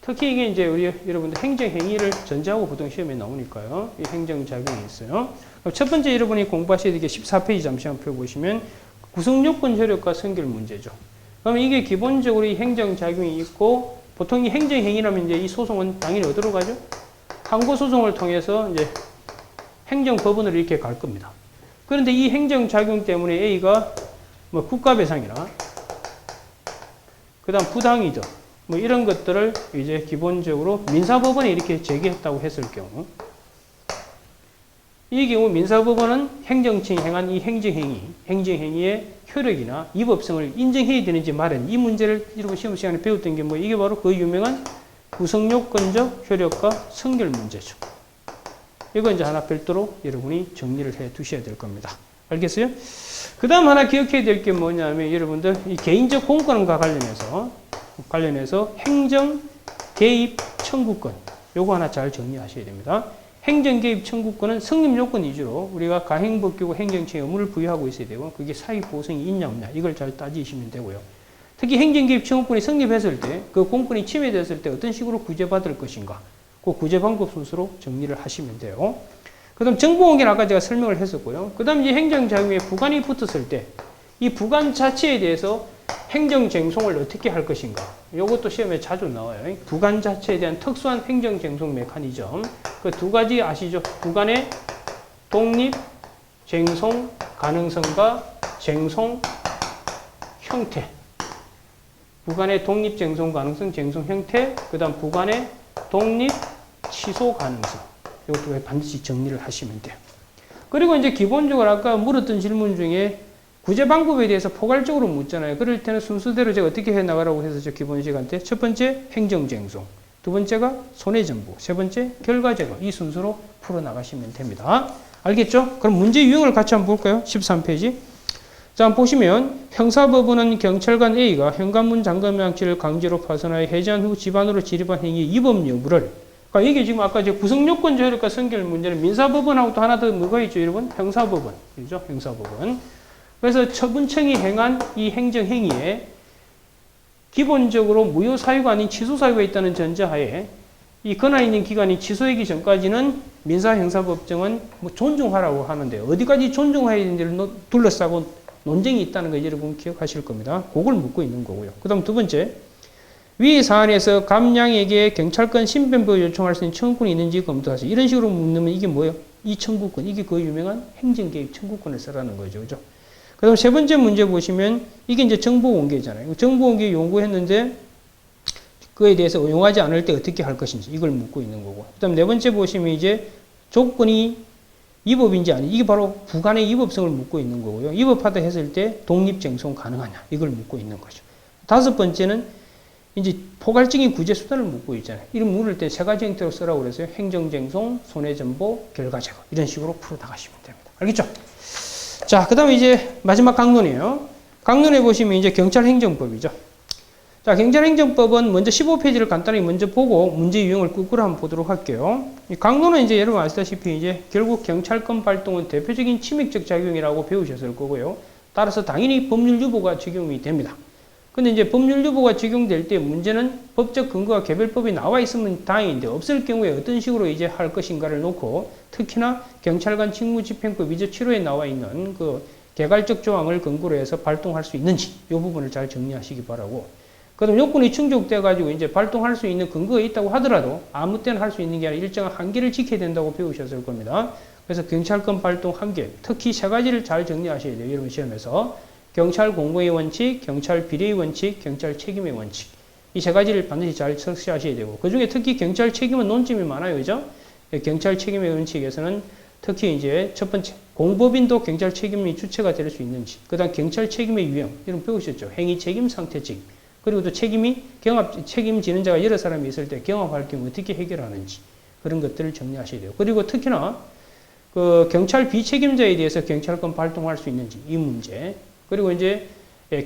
특히 이게 이제 우리 여러분들 행정행위를 전제하고 보통 시험에 나오니까요. 이 행정작용이 있어요. 첫 번째 여러분이 공부하셔야 될 게 14페이지 잠시 한번 펴보시면 구성요건 효력과 선결 문제죠. 그러면 이게 기본적으로 이 행정작용이 있고 보통 이 행정행위라면 이제 이 소송은 당연히 어디로 가죠? 항고소송을 통해서 이제 행정법원으로 이렇게 갈 겁니다. 그런데 이 행정작용 때문에 A가 뭐 국가배상이나 그 다음 부당이득 뭐 이런 것들을 이제 기본적으로 민사법원에 이렇게 제기했다고 했을 경우 이 경우 민사법원은 행정청이 행한 이 행정행위의 효력이나 위법성을 인정해야 되는지 말은 이 문제를 여러분 시험 시간에 배웠던 게 뭐 이게 바로 그 유명한 구성요건적 효력과 성결 문제죠. 이거 이제 하나 별도로 여러분이 정리를 해 두셔야 될 겁니다. 알겠어요? 그 다음 하나 기억해야 될 게 뭐냐면 여러분들 이 개인적 공권과 관련해서 행정 개입 청구권 요거 하나 잘 정리하셔야 됩니다. 행정 개입 청구권은 성립 요건 위주로 우리가 가행법규고 행정처에 의무를 부여하고 있어야 되고 그게 사익 보상이 있냐 없냐 이걸 잘 따지시면 되고요. 특히 행정 개입 청구권이 성립했을 때 그 공권이 침해됐을 때 어떤 식으로 구제받을 것인가 그 구제 방법 순서로 정리를 하시면 돼요. 그 다음 정보공개는 아까 제가 설명을 했었고요. 그 다음 이제 행정자금에 부관이 붙었을 때 이 부관 자체에 대해서 행정쟁송을 어떻게 할 것인가. 이것도 시험에 자주 나와요. 부관 자체에 대한 특수한 행정쟁송 메커니즘. 그 두 가지 아시죠? 부관의 독립, 쟁송 가능성과 쟁송 형태. 부관의 독립, 쟁송 가능성, 쟁송 형태. 그 다음 부관의 독립, 취소 가능성. 이것도 반드시 정리를 하시면 돼요. 그리고 이제 기본적으로 아까 물었던 질문 중에 구제 방법에 대해서 포괄적으로 묻잖아요. 그럴 때는 순서대로 제가 어떻게 해 나가라고 해서 저 기본 시간 때 첫 번째 행정쟁송, 두 번째가 손해전부, 세 번째 결과제거 이 순서로 풀어 나가시면 됩니다. 알겠죠? 그럼 문제 유형을 같이 한번 볼까요? 13페이지. 자, 한번 보시면 형사법원은 경찰관 A가 현관문 잠금장치를 강제로 파손하여 해제한 후 집안으로 진입한 행위 위법 여부를 그러니까 이게 지금 아까 구성요건 효력과 성결 문제는 민사법원하고 또 하나 더 뭐가 있죠, 여러분? 형사법원. 그죠? 형사법원. 그래서 처분청이 행한 이 행정행위에 기본적으로 무효 사유가 아닌 취소 사유가 있다는 전제하에 이 권한 있는 기관이 취소하기 전까지는 민사형사법정은 뭐 존중하라고 하는데 어디까지 존중해야 되는지를 둘러싸고 논쟁이 있다는 거 여러분 기억하실 겁니다. 그걸 묻고 있는 거고요. 그 다음 두 번째. 위 사안에서 감량에게 경찰권 신변보호 요청할 수 있는 청구권이 있는지 검토하세요. 이런 식으로 묻는 이게 뭐예요? 이 청구권. 이게 그 유명한 행정개입 청구권을 쓰라는 거죠. 그죠? 그 다음 세 번째 문제 보시면 이게 이제 정보공개잖아요. 정보공개 요구했는데 그에 대해서 응용하지 않을 때 어떻게 할 것인지 이걸 묻고 있는 거고. 그 다음 네 번째 보시면 이제 조건이 위법인지 아닌지 이게 바로 부관의 위법성을 묻고 있는 거고요. 위법하다 했을 때 독립쟁송 가능하냐 이걸 묻고 있는 거죠. 다섯 번째는 이제 포괄적인 구제 수단을 묻고 있잖아요. 이런 물을 때 세 가지 형태로 쓰라고 그랬어요. 행정쟁송, 손해전보, 결과제거 이런 식으로 풀어 나가시면 됩니다. 알겠죠? 자, 그 다음에 이제 마지막 강론이에요. 강론에 보시면 이제 경찰행정법이죠. 자, 경찰행정법은 먼저 15페이지를 간단히 먼저 보고 문제 유형을 거꾸로 한번 보도록 할게요. 이 강론은 이제 여러분 아시다시피 이제 결국 경찰권 발동은 대표적인 침해적 작용이라고 배우셨을 거고요. 따라서 당연히 법률 유보가 적용이 됩니다. 근데 이제 법률 유보가 적용될 때 문제는 법적 근거가 개별법이 나와 있으면 다행인데 없을 경우에 어떤 식으로 이제 할 것인가를 놓고 특히나 경찰관 직무집행법 위조 7호에 나와 있는 그 개괄적 조항을 근거로 해서 발동할 수 있는지 이 부분을 잘 정리하시기 바라고. 그다음 요건이 충족돼 가지고 이제 발동할 수 있는 근거가 있다고 하더라도 아무 때나 할 수 있는 게 아니라 일정한 한계를 지켜야 된다고 배우셨을 겁니다. 그래서 경찰권 발동 한계, 특히 세 가지를 잘 정리하셔야 돼요. 여러분 시험에서. 경찰 공고의 원칙, 경찰 비례의 원칙, 경찰 책임의 원칙. 이 세 가지를 반드시 잘 적시하셔야 되고 그 중에 특히 경찰 책임은 논점이 많아요. 그죠? 경찰 책임의 원칙에서는 특히 이제 첫 번째 공법인도 경찰 책임이 주체가 될 수 있는지 그 다음 경찰 책임의 유형 이런 배우셨죠. 행위 책임, 상태 책임 그리고 또 책임지는 자가 여러 사람이 있을 때 경합할 경우 어떻게 해결하는지 그런 것들을 정리하셔야 돼요. 그리고 특히나 그 경찰 비책임자에 대해서 경찰권 발동할 수 있는지 이 문제 그리고 이제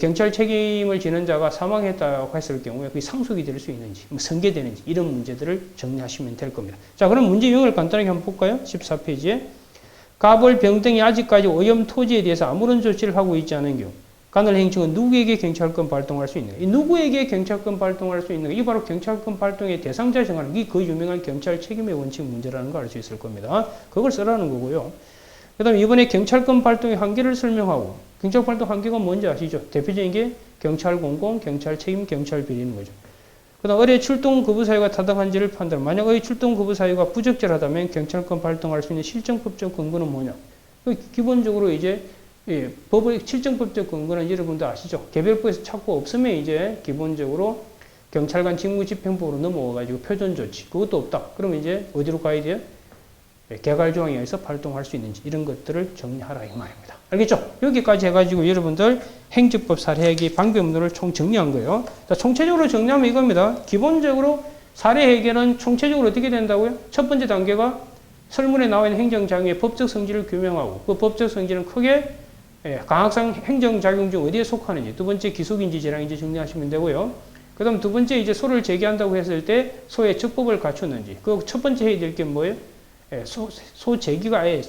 경찰 책임을 지는 자가 사망했다고 했을 경우에 그게 상속이 될 수 있는지, 승계되는지 이런 문제들을 정리하시면 될 겁니다. 자, 그럼 문제 유형을 간단하게 한번 볼까요? 14페이지에 가벌, 병 등이 아직까지 오염 토지에 대해서 아무런 조치를 하고 있지 않은 경우 간헐 행정은 누구에게 경찰권 발동할 수 있는가? 이 누구에게 경찰권 발동할 수 있는가? 이 바로 경찰권 발동의 대상자 정하는 게 그 유명한 경찰 책임의 원칙 문제라는 걸 알 수 있을 겁니다. 그걸 쓰라는 거고요. 그 다음에 이번에 경찰권 발동의 한계를 설명하고 경찰 발동 한계가 뭔지 아시죠? 대표적인 게 경찰 공공, 경찰 책임, 경찰 비리는 거죠. 그 다음 의뢰 출동 거부 사유가 타당한지를 판단. 만약 의뢰 출동 거부 사유가 부적절하다면 경찰권 발동할 수 있는 실정법적 근거는 뭐냐? 기본적으로 이제 법의 실정법적 근거는 여러분도 아시죠? 개별법에서 찾고 없으면 이제 기본적으로 경찰관 직무집행법으로 넘어가가지고 표준조치 그것도 없다. 그러면 이제 어디로 가야 돼요? 개괄조항에 의해서 발동할 수 있는지 이런 것들을 정리하라 이 말입니다. 알겠죠? 여기까지 해가지고 여러분들 행정법 사례하기 방법론을 총 정리한 거예요. 자, 총체적으로 정리하면 이겁니다. 기본적으로 사례 해결은 총체적으로 어떻게 된다고요? 첫 번째 단계가 설문에 나와 있는 행정작용의 법적 성질을 규명하고 그 법적 성질은 크게 강학상 행정작용 중 어디에 속하는지, 두 번째 기속인지 재량인지 정리하시면 되고요. 그 다음 두 번째 이제 소를 제기한다고 했을 때 소의 적법을 갖췄는지, 그 첫 번째 해야 될 게 뭐예요? 소 제기가 아예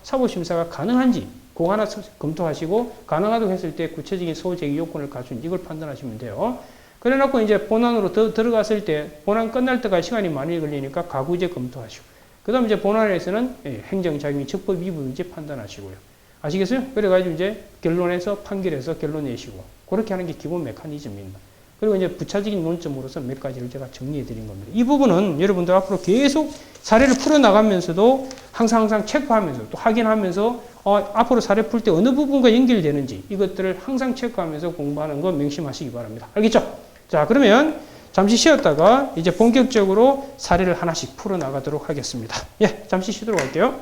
사법심사가 가능한지 그거 하나 검토하시고 가능하다고 했을 때 구체적인 소 제기 요건을 갖춘지 이걸 판단하시면 돼요. 그래놓고 이제 본안으로 들어갔을 때 본안 끝날 때까지 시간이 많이 걸리니까 가구제 검토하시고 그 다음 이제 본안에서는 행정작용이 적법 위반인지 판단하시고요. 아시겠어요? 그래가지고 이제 결론에서 판결해서 결론 내시고 그렇게 하는 게 기본 메커니즘입니다. 그리고 이제 부차적인 논점으로서 몇 가지를 제가 정리해 드린 겁니다. 이 부분은 여러분들 앞으로 계속 사례를 풀어나가면서도 항상 체크하면서 또 확인하면서 앞으로 사례 풀 때 어느 부분과 연결되는지 이것들을 항상 체크하면서 공부하는 거 명심하시기 바랍니다. 알겠죠? 자, 그러면 잠시 쉬었다가 이제 본격적으로 사례를 하나씩 풀어나가도록 하겠습니다. 예, 잠시 쉬도록 할게요.